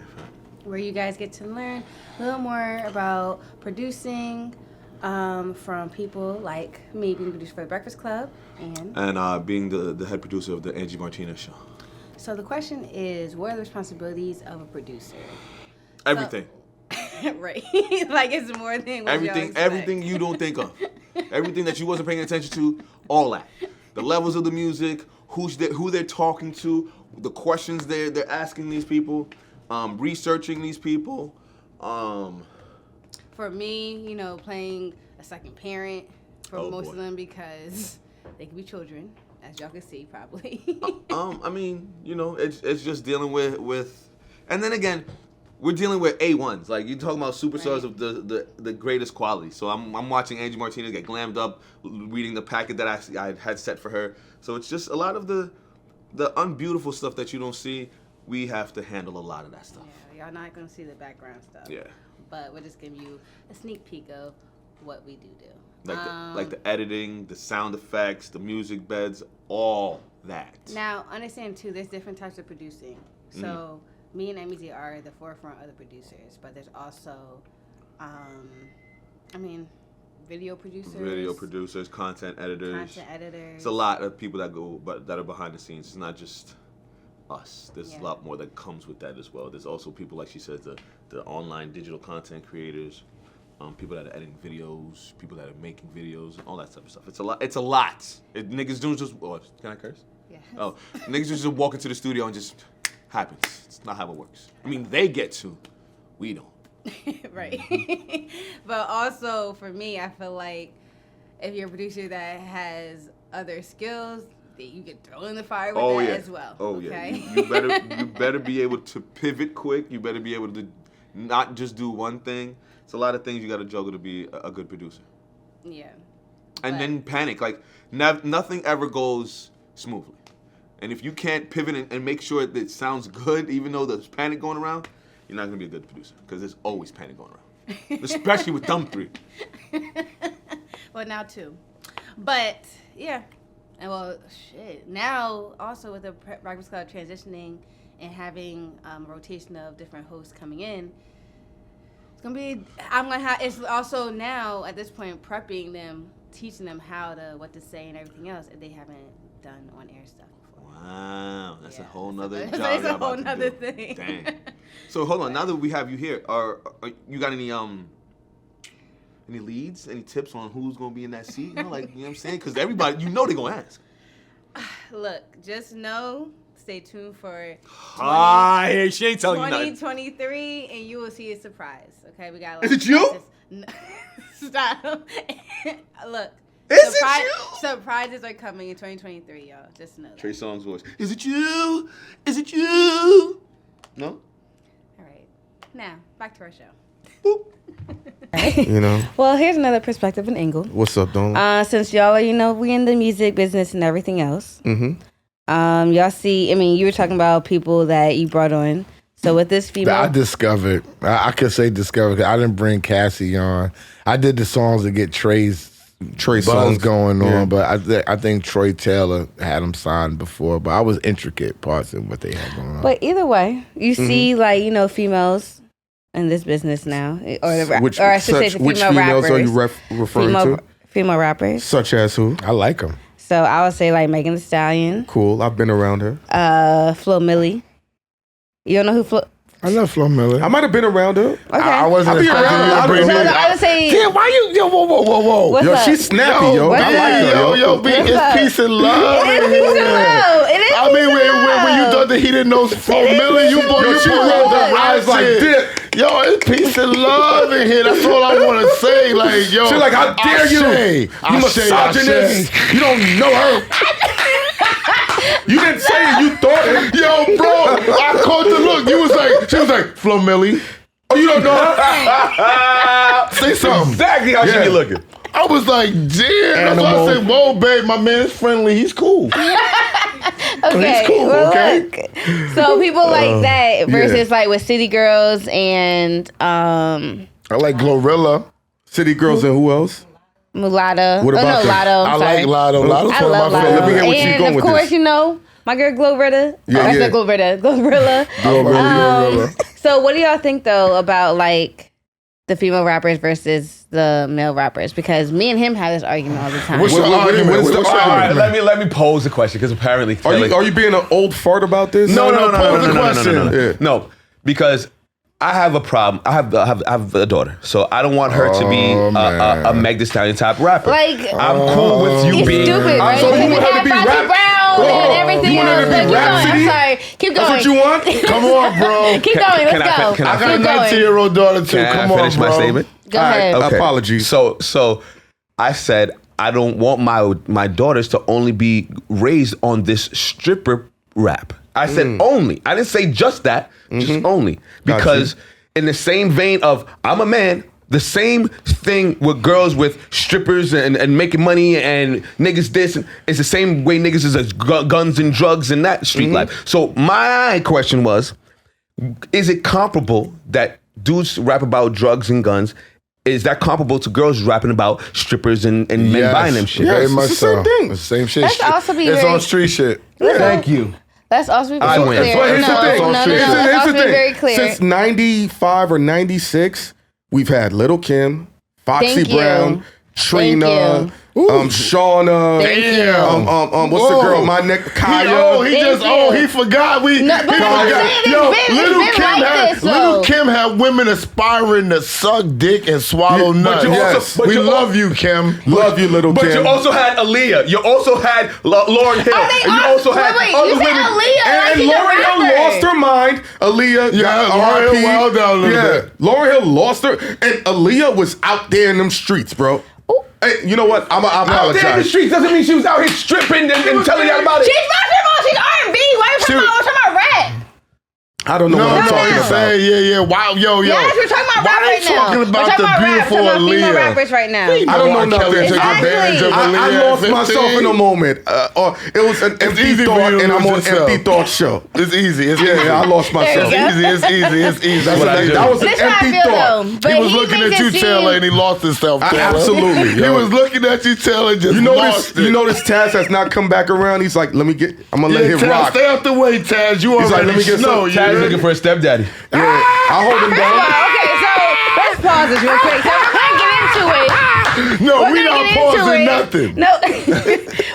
Where you guys get to learn a little more about producing, from people like me being producer for the Breakfast Club and being the head producer of the Angie Martinez show. So the question is, what are the responsibilities of a producer? Everything. Right. Like, it's more than what y'all expect. Everything you don't think of. Everything that you wasn't paying attention to, all that. The levels of the music, who they're talking to, the questions they're asking these people, researching these people. For me, playing a second parent for most of them, because they can be children, as y'all can see probably. I mean, it's just dealing with, and then again, we're dealing with A1s. Like, you're talking about superstars of the greatest quality. So I'm watching Angie Martinez get glammed up, reading the packet that I had set for her. So it's just a lot of the unbeautiful stuff that you don't see. We have to handle a lot of that stuff. Yeah, y'all not gonna see the background stuff. Yeah. But we'll just give you a sneak peek of what we do. Like the editing, the sound effects, the music beds, all that. Now, understand too, there's different types of producing. So me and Emez are the forefront of the producers, but there's also, video producers, content editors. It's a lot of people that are behind the scenes. It's not just us. There's a lot more that comes with that as well. There's also people, like she says, the online digital content creators, people that are editing videos, people that are making videos, and all that type of stuff. It's a lot. Niggas don't just. Oh, can I curse? Yeah. Oh, niggas just walk into the studio and just happens. It's not how it works. I mean, they get to, we don't. Right. But also for me, I feel like if you're a producer that has other skills, you get thrown in the fire with that as well. Oh okay? Yeah. You better be able to pivot quick. You better be able to not just do one thing. It's a lot of things you got to juggle to be a good producer. Yeah. And then panic. Like, nothing ever goes smoothly. And if you can't pivot and make sure that it sounds good, even though there's panic going around, you're not going to be a good producer, because there's always panic going around. Especially with them three. Well, now two. But, yeah. And now, also with the Breakfast Club transitioning and having a rotation of different hosts coming in, it's going to be, it's also now, at this point, prepping them, teaching them what to say and everything else if they haven't done on-air stuff before. Wow, that's a whole nother job. That's a whole nother thing. Dang. So hold on, now that we have you here, are you got any leads, any tips on who's gonna be in that seat? You know what I'm saying? Because everybody, they're gonna ask. Look, just know, stay tuned for She ain't telling you nothing. 2023, and you will see a surprise. Okay, we got. Is it you? Stop. Look. Is it you? Surprises are coming in 2023, y'all. Just know that. Trey Songz voice. Is it you? Is it you? No? All right. Now, back to our show. You know. Well, here's another perspective and angle. What's up, Don? Since y'all are, we in the music business and everything else. Mm-hmm. Y'all see, you were talking about people that you brought on. So with this female, I discovered. I could say discovered. I didn't bring Cassie on. I did the songs to get Trey buzz songs going on, yeah. but I think Troy Taylor had him signed before. But I was intricate parts of what they had going on. But either way, you see, females in this business now, or I should say, which female females rappers. are you referring to? Female rappers. Such as who? I like them. So I would say Megan Thee Stallion, Cool. I've been around her. Flo Milli. You don't know who Flo? I love Flo Miller. I might have been around her. Okay. I wasn't. I'll be around. bring So me. I would say, Damn, why you? Yo, whoa. What's Yo, up? she's snappy, yo. What's I like up? her, Yo, B, What's it's up? peace and love. It is in peace and here. love. It is I peace mean, and when you love. thought that he didn't know Flo It is Miller, peace you and boy, love. you She pulled rolled up her eyes like this. Yo, it's peace and love in here. That's all I want to say. Like, yo, She's like, how dare you? You misogynist. You don't know her. You didn't say it. You thought it. Yo, bro, I caught the look. She was like, Flo Milli. Oh, you don't know her? Say something. Exactly how she Yeah. be looking. I was like, damn. That's why I Animal. said, whoa, babe, my man's friendly. He's cool. Okay, He's cool, well, okay? look. So people like that versus with City Girls and I like Glorilla. City Girls and who else? Mulatto. What about them? Lotto. I like Lotto. Lotto's I one love of my Lotto. favorites. Let me hear what you And going of with course, this. my girl Glorilla. Yeah, That's yeah. not Glorilla. Glorilla. So what do y'all think though about the female rappers versus the male rappers? Because me and him have this argument all the time. What's your What is argument? the What's your All right, argument? let me pose the question because apparently Are you being an old fart about this? No, pose the question. Yeah. No, because I have a problem. I have a daughter, so I don't want her to be Oh, man. a Meg Thee Stallion type rapper. I'm cool with you It's being stupid, right? so you Because want we her to be have rap- Foxy Brown and everything you want her else. to be Keep going. I'm Rhapsody? sorry. Keep going. That's what you want? Come on, bro. Keep going. Let's can I- go. can I I got a Keep going. 19-year-old daughter, too. Can Come I on, finish bro. my statement? Go ahead. Okay. Apologies. So I said I don't want my daughters to only be raised on this stripper rap. I said only. I didn't say just that, just only. Because in the same vein of I'm a man, the same thing with girls with strippers and making money and niggas this is the same way niggas is guns and drugs and that street life. So my question was, is it comparable that dudes rap about drugs and guns? Is that comparable to girls rapping about strippers and men buying them shit? Very Yes, much it's the same so. thing. It's the same shit. Let's also be it's very- on street shit. Thank you. Let's also be I very win. clear. But here's the thing. No. Here's Let's also the be thing. very clear. Since 95 or 96, we've had Lil' Kim, Foxy Thank you. Brown, Trina, Shauna. Thank you. What's the girl? My neck, Kaya. He forgot. But I'm saying Little Kim had women aspiring to suck dick and swallow Yeah, but nuts. you also- Yes. but We you love you, Kim. Love you, Little But Kim. you also had Aaliyah. You also had Lauryn Hill. Are they and you all- also had wait, other you said women. Aaliyah, And like she's a Lauryn Hill rapper. lost her mind. Aaliyah, Yeah, got Lauryn RIP. Hill wilded out a little bit. Lauryn Hill lost her, and Aaliyah was out there in them streets, bro. Hey, you know what? I Out there in the apologize. streets doesn't mean she was out here stripping and telling y'all about it. She's not she's R&B. Why are you talking about rap? I don't know No, what I'm I'm talking talking about. about. Yeah. Wow, yo. Yes, we're talking about Why rap are you right now. talking about we're talking the about beautiful rap. We're talking about female Aaliyah? rappers right now. I don't know nothing. Kelly took Exactly. advantage of I Aaliyah. lost myself in a moment. Or it was an empty easy for thought, you to and I'm lose on yourself. empty thought show. It's easy. It's easy. Yeah, I lost myself. There you go. It's easy. That's what what I do. that was an This is how I empty feel thought. though. But He was looking makes at you, it seem- Taylor, and he lost himself, Taylor. Absolutely, He yo. was looking at you, Taylor, just You lost it. notice Taz has not come back around. He's like, I'm gonna let him Taz, rock. stay out the way, Taz. You He's like, already let me get know. some- You Taz heard? looking for a stepdaddy. Yeah, I'll hold him down. Okay, so let's pause this real quick. So we're gonna get into it. No, We're we gonna not get pausing into it. nothing. No.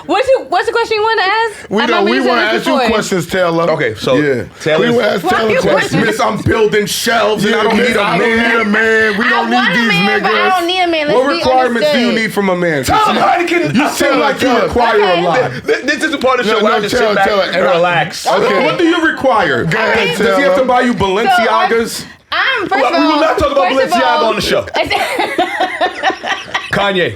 What's the question you want to ask? We want to ask you questions, Taylor. Okay, so Yeah. Taylor. We want to ask Why Taylor you questions. Miss, I'm building shelves and I don't need a man. We I don't want need a these man, but I niggas. don't need a man. Let's What be requirements do you understood. need from a man? Hynaken. You seem like you require a lot. This is the part of the show where I just Taylor, sit back Taylor, and and I- relax. Okay. What do you require? ahead, Does he have to Taylor. buy you Balenciagas? I'm first of We all. will not talk about first of Balenciaga all- on the show. Kanye.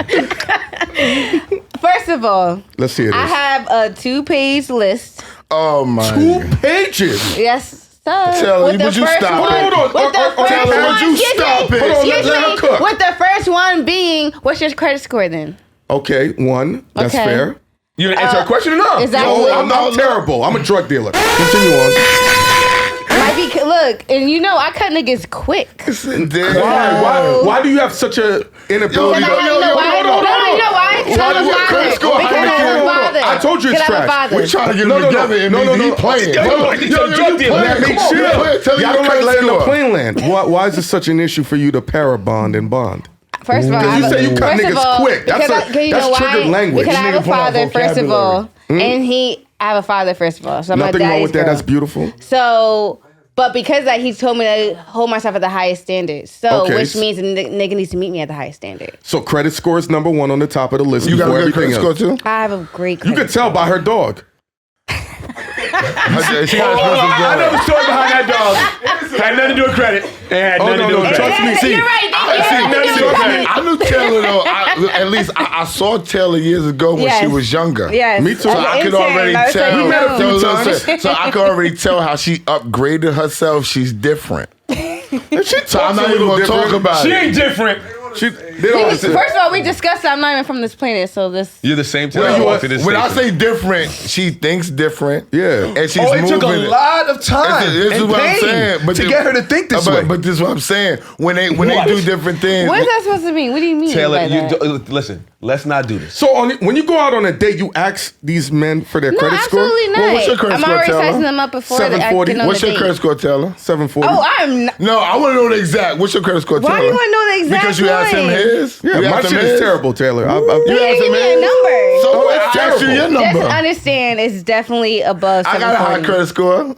First of all, Let's hear I this. have a 2-page list. Oh my 2 God. pages. Yes, sir. Taylor, With the would you first stop one, it? Hold on. With the first Taylor, one, would you excuse stop me, it? Hold on, excuse let her me. cook. With the first one being, what's your credit score then? Okay, 1. That's Okay. fair. You gonna answer a question or not? Exactly. No, I'm terrible. I'm a drug dealer. Continue on. Might be, look, and you know I cut niggas quick. Why do you have such a inability Because I have, you know why? No, you know why? Because I'm a father. Because I'm a father. I told you it's Because I'm a trash. father. We're trying to get them together and he playing. Let me chill. Y'all don't like letting the plane. plane land. Why is this such an issue for you to para bond and bond? First of all, Because you say you cut first of niggas all, quick. That's because you that's know triggered why? language. Because I have a Nigga put out father, first of all, vocabulary. and I have a father, first of all. So I'm Nothing my wrong daddy's with that. girl. That's beautiful. So, but because that, he told me to hold myself at the highest standard. So, Okay. which means a nigga needs to meet me at the highest standard. So credit score is number 1 on the top of the list. You got before a good credit everything score else. too? I have a great You credit could tell by her dog. She got a I know the story behind that dog. Had nothing to do with credit. It had nothing to do with credit. Trust me. See, You're right. I knew Taylor though. At least I saw Taylor years ago when she Yes. was younger. Yes. Me too. So I could already tell. We met a few times. So I could already tell how she upgraded herself. She's different. And she So I'm talks a not even little gonna talk different. about She it. ain't different. They don't First of all, we discussed that I'm not even from this planet, so this. You're the same When time. I say different, she thinks different. Yeah. And she's Oh, it moving. took a lot of time This is and what I'm pain saying. to get her to think this way. But this is what I'm saying. When they What? do different things. What is that supposed to mean? What do you mean? Taylor, by that? listen. Let's not do this. So when you go out on a date, you ask these men for their No, credit score? absolutely not. Well, what's your credit I'm score, already Taylor? sizing them up before I 740. get on What's the your date. credit score, Taylor? 740. Oh, I'm not. No, I want to know the exact. What's your credit score, Taylor? Why do you want to know the exact Because you asked him one? his? Yeah, You my asked him shit is his? terrible, Taylor. You You asked didn't him give me a his? number. So it's I asked you terrible. your Just number. understand it's definitely above I got a high 740. credit score.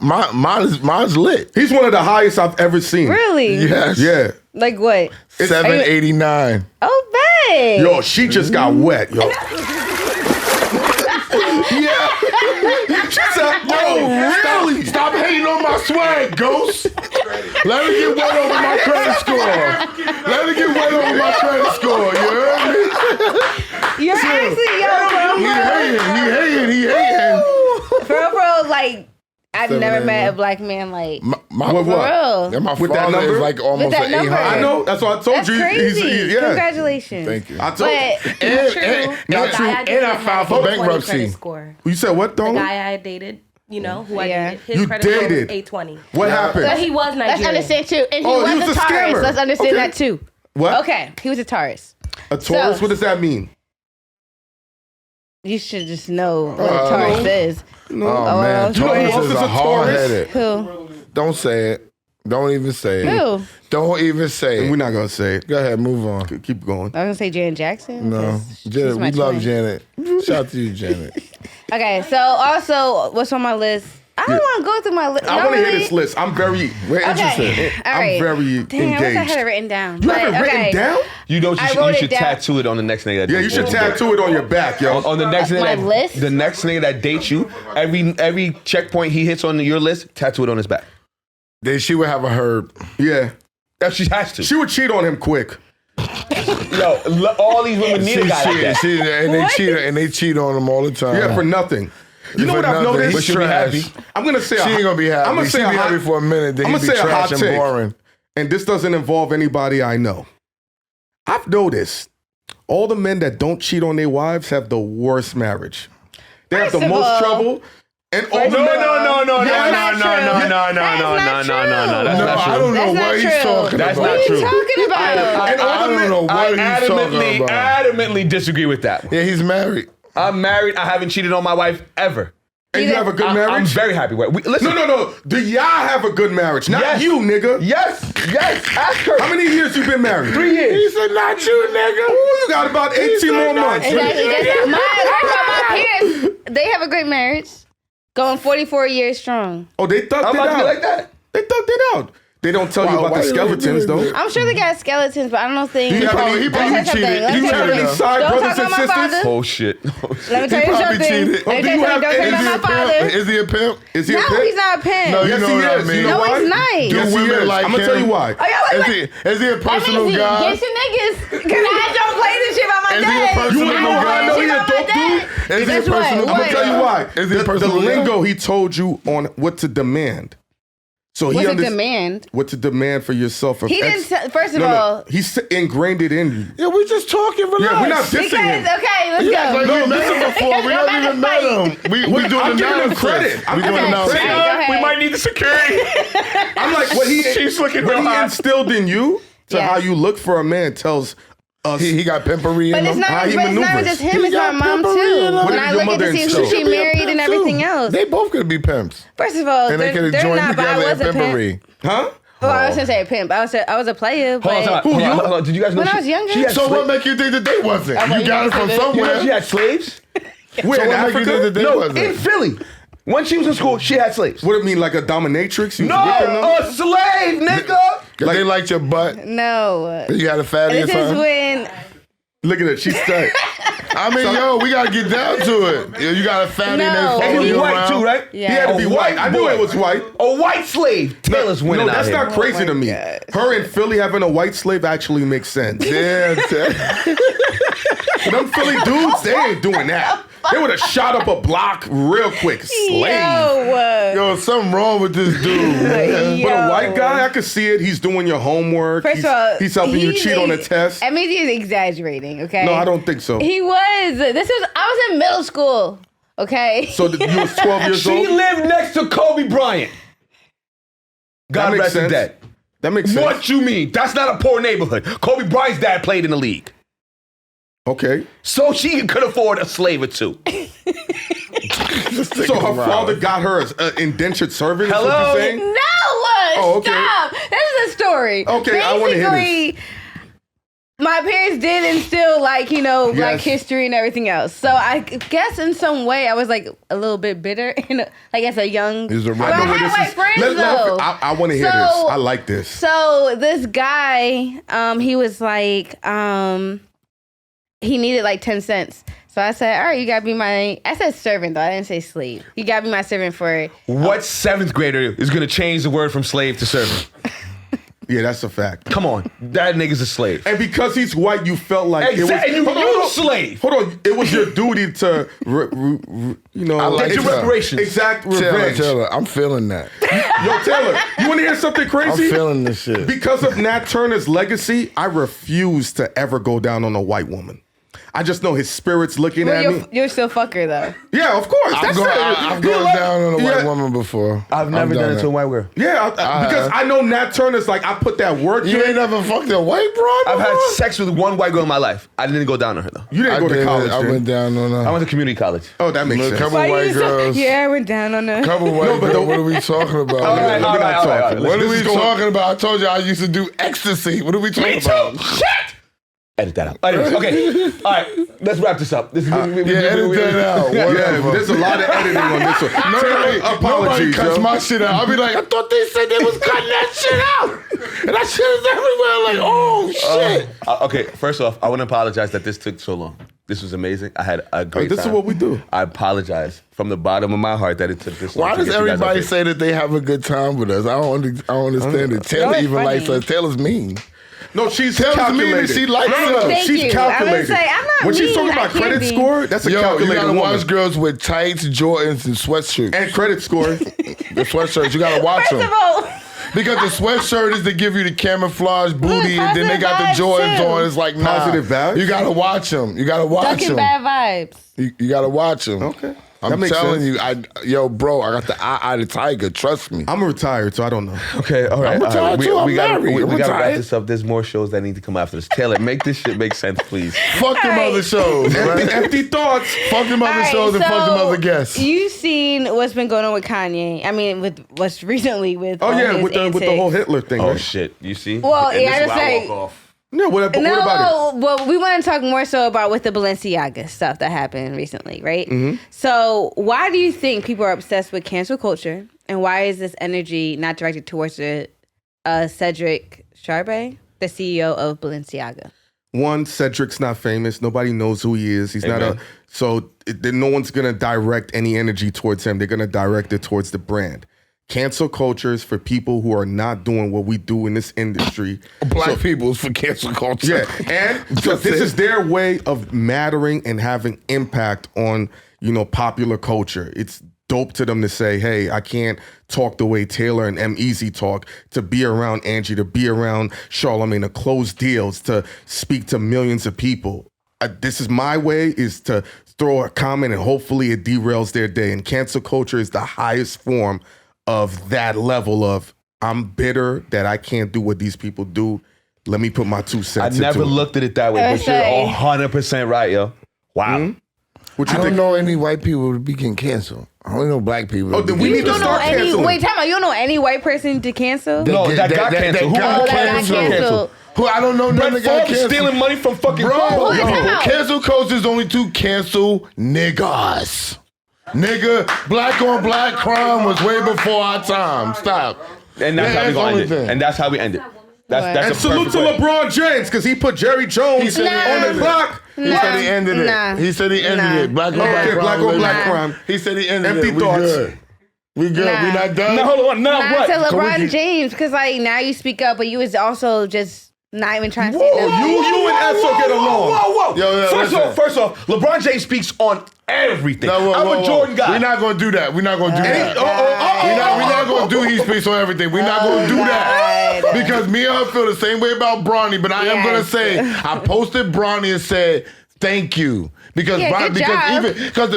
Mine's lit. He's one of the highest I've ever seen. Really? Yes. Yeah. Like what? 789. Oh, babe. Yo, she just got wet, yo. Yeah. She said, yo, really? Stop hating on my swag, Ghost. Let me get wet over my credit score. Let me get wet over my credit score. You heard me? You're actually, yo, He hating. for real, like, I've never 789. met a black man like, My What? for real. And my With that father number? is like almost With that an number? 800. I know. That's what I told That's you. crazy. Yeah. Congratulations. Thank you. I told But And, true. and, The and, guy and, and I filed for 820 bankruptcy. credit score. You said what, The Donald? guy I dated, you know, who I Yeah. dated, his You credit score was dated? 820. What But happened? He was let's Nigerian. understand too. And he Oh, was he was a a Taurus. scammer. Let's understand Okay. that too. What? Okay, he was a Taurus. A Taurus? So- What does that mean? You should just know what a Taurus is. Oh, man. You know who Taurus else is is a a Taurus? hard-headed. Who? Don't say it. Don't even say it. Who? Don't even say We're it. not going to say it. Go ahead, move on. Keep going. I was gonna say Janet Jackson. No. 'cause she's Janet, my we love twin. Janet. Shout out to you, Janet. Okay, so also, what's on my list? I don't want to go through my list. I want to hear this list. I'm very We're interested. Okay, all right. I'm very Damn, I wish I had engaged. it written down. You But, have it written okay. down? You know, I you wrote it should down. tattoo it on the next nigga that Yeah, dates you should you. tattoo it on your back, yo. On the next nigga My that, list? the next nigga that dates you, every checkpoint he hits on your list, tattoo it on his back. Then she would have a herb. Yeah. That she has to. She would cheat on him quick. Yo, all these women need a guy like that. And they cheat on them all the time. Yeah, for nothing. You know For what I've nothing. noticed? But she'll be happy. I'm going to say She ain't gonna be happy. I'm going to say She'll be happy for a minute, then I'm he'll gonna be say a hot trash and take. boring. And this doesn't involve anybody I know. I've noticed all the men that don't cheat on their wives have the worst marriage. They have the First of most all- trouble. And all the No, men, no. That's not true. That's No, not true. I don't know That's what not he's true. talking That's about. not What are true. you talking about? I don't know what he's talking about. adamantly disagree with that. Yeah, he's married. I'm married. I haven't cheated on my wife ever. And you have a good marriage? I'm very happy with it. Listen. No. Do y'all have a good marriage? Not you, nigga. Yes. Ask her. How many years you been married? 3 years. He said, not you, nigga. Ooh, you got about 18 more months. Exactly. My parents, they have a great marriage. Going 44 years strong. Oh, they thugged I'm it about to out. be like that. They thugged it out. They don't tell you about the skeletons, though. I'm sure they got skeletons, but I don't think. He probably cheated. Do you have any side brothers and sisters? Oh shit. Let me tell you something. Oh, do you have? Don't tell my father. Is he a pimp? Is he a No, pimp? he's not a pimp. No, Yes, you know he what I is. mean. You know No, why? he's nice. Yes, he women is. like I'm gonna tell you why. Is he a personal guy? Get some niggas. Cause I don't play this shit about my Is he a dad. personal You know why I know he a dope dude? Is he a Guess what? personal I'm gonna tell you why. Is he a The personal guy? lingo he told you on what to demand. So What's he a demand? what to demand for yourself. He didn't. First of all, he's ingrained it in you. Yeah, we just talking. Relax. Yeah, we're not dissing him. okay, let's Yeah, go. like we met him before. We don't even met him. We doing I'm giving him analysis. credit. I'm We doing giving him analysis. credit. Go ahead. We might need the security. I'm like, what She's looking what real he hot. instilled in you to Yes. how you look for a man tells us. He got pimpery But in it's him. not, how he it's not maneuvers. just him, He it's my got mom pepper too. in him. When What I did your look at mother the instill? scene, she married and everything else. They both could be pimps. First of all, And they could have they're joined not, but I together was in a pimp. pimpery. Huh? Well, I was gonna say a pimp. I was a player, but Hold on. Did you guys know When I she- was younger? she had So sla- what make you think that they wasn't? thought You you got it guys from did. You know somewhere. she had slaves? Where So in what make you Africa? think that they No, wasn't? in Philly. When she was in school, she had slaves. What it mean, like a dominatrix? You No, was whipping them? a slave, nigga. Cause they liked your butt. no. You had a fatty or This is something. when Look at it. She's stuck. I mean, yo, we gotta get down to it. Yo, you got a fatty No. and And follow he you was white around. too, right? Yeah. He had to A be white. I knew boy. it was white. A white slave. Taylor's winning No, out that's here. not crazy to me. gosh. Her in Philly having a white slave actually makes sense. Yeah, Them Philly dudes, they ain't doing that. They would have shot up a block real quick. Slave. yo, something wrong with this dude. man. But a white guy, I could see it. He's doing your homework. First he's, of all, he's helping you cheat on a test. I mean, he's exaggerating. Okay. No, I don't think so. He was. I was in middle school. Okay. So you was 12 years She old? lived next to Kobe Bryant. That God makes rest his sense. dead. That makes sense. What you mean? That's not a poor neighborhood. Kobe Bryant's dad played in the league. Okay. So she could afford a slave or two. So her father got her as an indentured servant? Is what Hello? you're saying? No. Oh, okay. Stop. This is a story. Okay, I wanna hear this. Basically, my parents did instill black Yes. history and everything else. So I guess in some way I was like a little bit bitter, like as a young. He's a But rebel. I had white friends though. I want to hear So- this. I like this. So this guy, he was like, he needed like 10 cents. So I said, all right, you gotta be I said servant though, I didn't say slave. You gotta be my servant for What seventh grader is going to change the word from slave to servant? Yeah, that's a fact. Come on. That nigga's a slave. And because he's white, you felt like Exactly. it was. And you slave. Hold on. It was your duty to, I like Get your that. reparations. exact revenge. Taylor, I'm feeling that. Yo, Taylor, you want to hear something I'm crazy? feeling this shit. Because of Nat Turner's legacy, I refuse to ever go down on a white woman. I just know his spirit's looking at me. you're still fucker though. Yeah, of course. That's it. I've You gone like- down on a white Yeah. woman before. I've never done it to a white girl. Yeah, because I know Nat Turner's like, I put that work You in. ain't never fucked a white broad I've had before? sex with one white girl in my life. I didn't go down on her though. You didn't I go to did. college. I then. went down on I a went to community college. Oh, that makes sense. couple white girls. Yeah, I went down on her. Couple white but girls. What are we talking about? All right, Let me all not right, talk. all right. What are This we is going- talking about? I told you I used to do ecstasy. What are we talking about? Shit! Edit that out. Anyways, okay. All right. Let's wrap this up. This is Edit that out. Yeah, Whatever. there's a lot of editing on this one. Nobody Apologies, cuts yo. my shit out. I'll be like, I thought they said they was cutting that shit out. And that shit is everywhere. Like, oh, shit. Okay, first off, I want to apologize that this took so long. This was amazing. I had a great This is time. what we do. I apologize from the bottom of my heart that it took this long. Why to does get you guys everybody up here. say that they have a good time with us? I don't understand it. Taylor Y'all even funny. likes us. Taylor's mean. No, she's Taylor's mean calculated. and she likes us. Thank she's you. calculated. I would say, I'm not when she's mean, talking I about can't credit be. score, that's a Yo, you calculated gotta woman. watch girls with tights, Jordans, and sweatshirts. And credit score. The sweatshirts, you gotta watch First them. of all, Because the sweatshirt is to give you the camouflage booty, and then they got the positive Jordans vibes, on. It's like, nah. Positive vibes? You gotta watch them. You gotta watch ducking them. bad vibes. You gotta watch them. Okay. I'm makes telling sense. you, bro, I got the eye of the tiger. Trust me. I'm retired, so I don't know. Okay, all right. I'm retired too. I'm married. We I'm got to wrap retired. this up. There's more shows that need to come after this. Taylor, make this shit make sense, please. Fuck them other shows, man. Empty thoughts. Fuck them other All right, shows and fuck them other guests. You've seen what's been going on with Kanye. I mean, with what's recently with Oh all yeah, his with the whole Hitler thing. Oh right? shit, you see? Well, And yeah, this I is just why say- walk off. Yeah, what about it? No, well, we want to talk more so about with the Balenciaga stuff that happened recently, right? So, why do you think people are obsessed with cancel culture, and why is this energy not directed towards Cedric Charbet, the CEO of Balenciaga? One, Cedric's not famous. Nobody knows who he is. He's not a. So no one's gonna direct any energy towards him. They're gonna direct it towards the brand. Cancel culture is for people who are not doing what we do in this industry. Black people is for cancel culture. Yeah, and so this is their way of mattering and having impact on, popular culture. It's dope to them to say, hey, I can't talk the way Taylor and Emez talk, to be around Angie, to be around Charlamagne, to close deals, to speak to millions of people. This is my way, is to throw a comment and hopefully it derails their day. And cancel culture is the highest form of that level of, I'm bitter that I can't do what these people do. Let me put my 2 cents I never into it. looked at it that way, but you're 100% right, yo. Wow. What you I don't think? know any white people to be getting canceled. I only know black people. Oh, then we need to start canceling. Wait, time out. You don't know any white person to cancel? No, that got canceled. Who got that got canceled? Who I don't know none that got canceled. stealing money from fucking Bro, Hold on, time out. cancel culture is only to cancel niggas. Nigga, black on black crime was way before our time. Stop. And that's how we gonna end it. And that's how we end it. That's And a salute to perfect way. LeBron James, because he put Jerry Jones said he on ended the it. clock. He said he ended it. Nah. He said he ended Nah. it. Black on Nah. black Okay, crime. black on was black over. crime. He said he ended Empty it. We thoughts. good. We good. Nah. We not done. No, hold on. Now Not what? to Can we LeBron get- James, because now you speak up, but you was also just not even trying to say Whoa, nothing. you and Esso get along. Whoa. Yo, First off, LeBron James speaks on everything. I'm a Jordan guy. We're not gonna do that. We're not gonna do that. Oh, We're not gonna do he speaks on everything. We're not gonna do that. God. Because me and her feel the same way about Bronny, but I am gonna Yes. say I posted Bronny and said thank you. Because Yeah, Bronny, good job.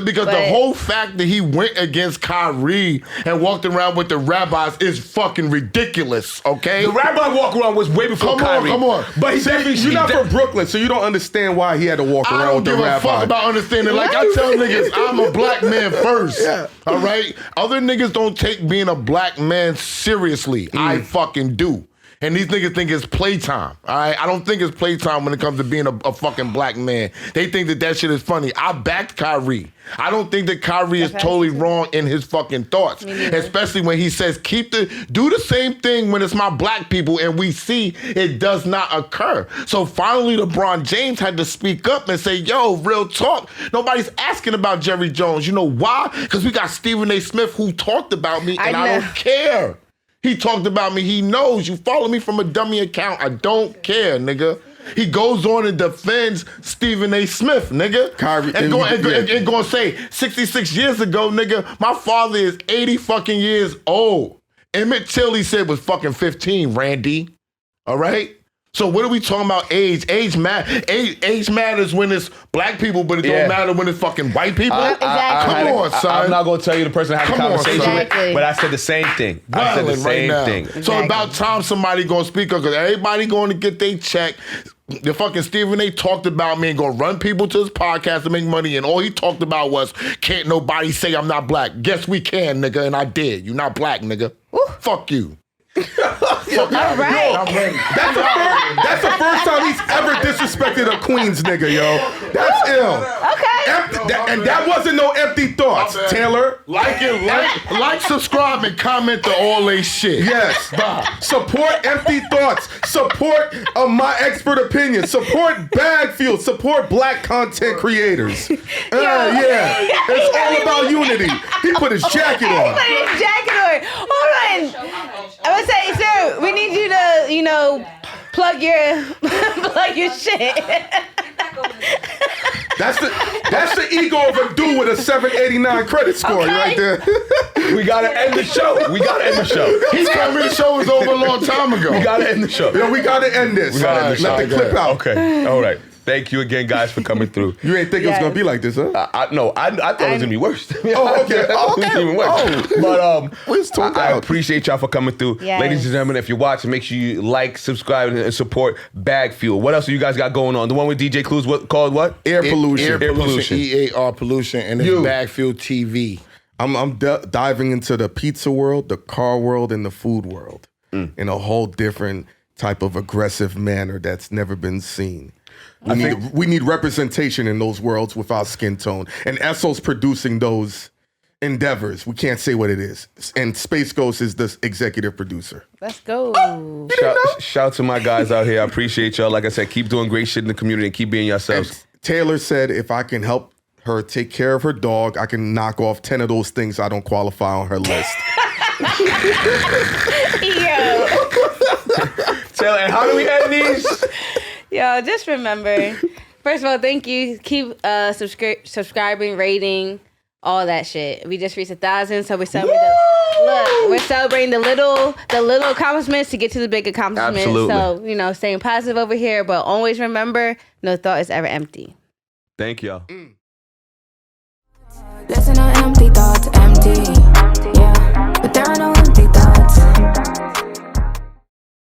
because the But- whole fact that he went against Kyrie and walked around with the rabbis is fucking ridiculous, okay? The rabbi walk around was way before Kyrie. Come on. But he definitely You're not from Brooklyn, so you don't understand why he had to walk I around don't with the give a rabbi. fuck about understanding. Like I tell niggas, I'm a black man first. Yeah. All right? Other niggas don't take being a black man seriously. I fucking do. And these niggas think it's playtime. All right? I don't think it's playtime when it comes to being a fucking black man. They think that shit is funny. I backed Kyrie. I don't think that Kyrie is totally wrong in his fucking thoughts. Especially when he says, do the same thing when it's my black people, and we see it does not occur. So finally, LeBron James had to speak up and say, yo, real talk. Nobody's asking about Jerry Jones. You know why? Because we got Stephen A. Smith who talked about me, and I know. don't care. He talked about me. He knows. You follow me from a dummy account. I don't care, nigga. He goes on and defends Stephen A. Smith, nigga. Kyrie, and gonna say, 66 years ago, nigga, my father is 80 fucking years old. Emmett Till, he said, was fucking 15, Randy. All right? So what are we talking about age? Age matters when it's black people, but it don't matter when it's fucking white people. Exactly. Come on, son. I'm not going to tell you the person I had a Come on, conversation son. with, Exactly. but I said the same thing. I said the Wildin' same now. thing. So Exactly. about time somebody gonna speak up, because everybody going to get their check. The fucking Stephen A. talked about me and gonna run people to his podcast to make money, and all he talked about was, can't nobody say I'm not black. Guess we can, nigga, and I did. You not black, nigga. Fuck you. All right. I'm ready. That's the first time he's ever disrespected a Queens nigga, yo. That's ill. Okay. And that wasn't no empty thoughts, Taylor. Like, subscribe, and comment to all they shit. Yes. Bye. Support empty thoughts. Support my expert opinion. Support Bagfield. Support black content creators. Yeah. It's all about unity. He put his jacket on. Put his jacket on. Hold on. I would say, sir, we need you to, plug your shit. That's the ego of a dude with a 789 credit score right there. We got to end the show. He told me the show was over a long time ago. We got to end the show. Yo, we gotta end this. We gotta end the Let show. the clip out. Okay. All right. Thank you again, guys, for coming through. You ain't think it was gonna be like this, huh? I thought it was gonna be worse. Oh, okay. I thought it was even worse. But We was tuned I out. appreciate y'all for coming through. Yes. Ladies and gentlemen, if you're watching, make sure you like, subscribe, and support Bag Fuel. What else do you guys got going on? The one with DJ Clues, called what? Air pollution. Air pollution. EAR pollution, and it's Bag Fuel TV. I'm diving into the pizza world, the car world, and the food world in a whole different type of aggressive manner that's never been seen. We need representation in those worlds with our skin tone. And Esso's producing those endeavors. We can't say what it is. And Space Ghost is the executive producer. Let's go. Shout to my guys out here. I appreciate y'all. Like I said, keep doing great shit in the community and keep being yourselves. And Taylor said if I can help her take care of her dog, I can knock off 10 of those things I don't qualify on her list. Yo. Taylor, and how do we end these? Yo, just remember, first of all, thank you. Keep subscribing, rating, all that shit. We just reached 1,000, so we're celebrating. We're celebrating the little accomplishments to get to the big accomplishments. Absolutely. So, staying positive over here, but always remember, no thought is ever empty. Thank y'all. Listen to empty thoughts.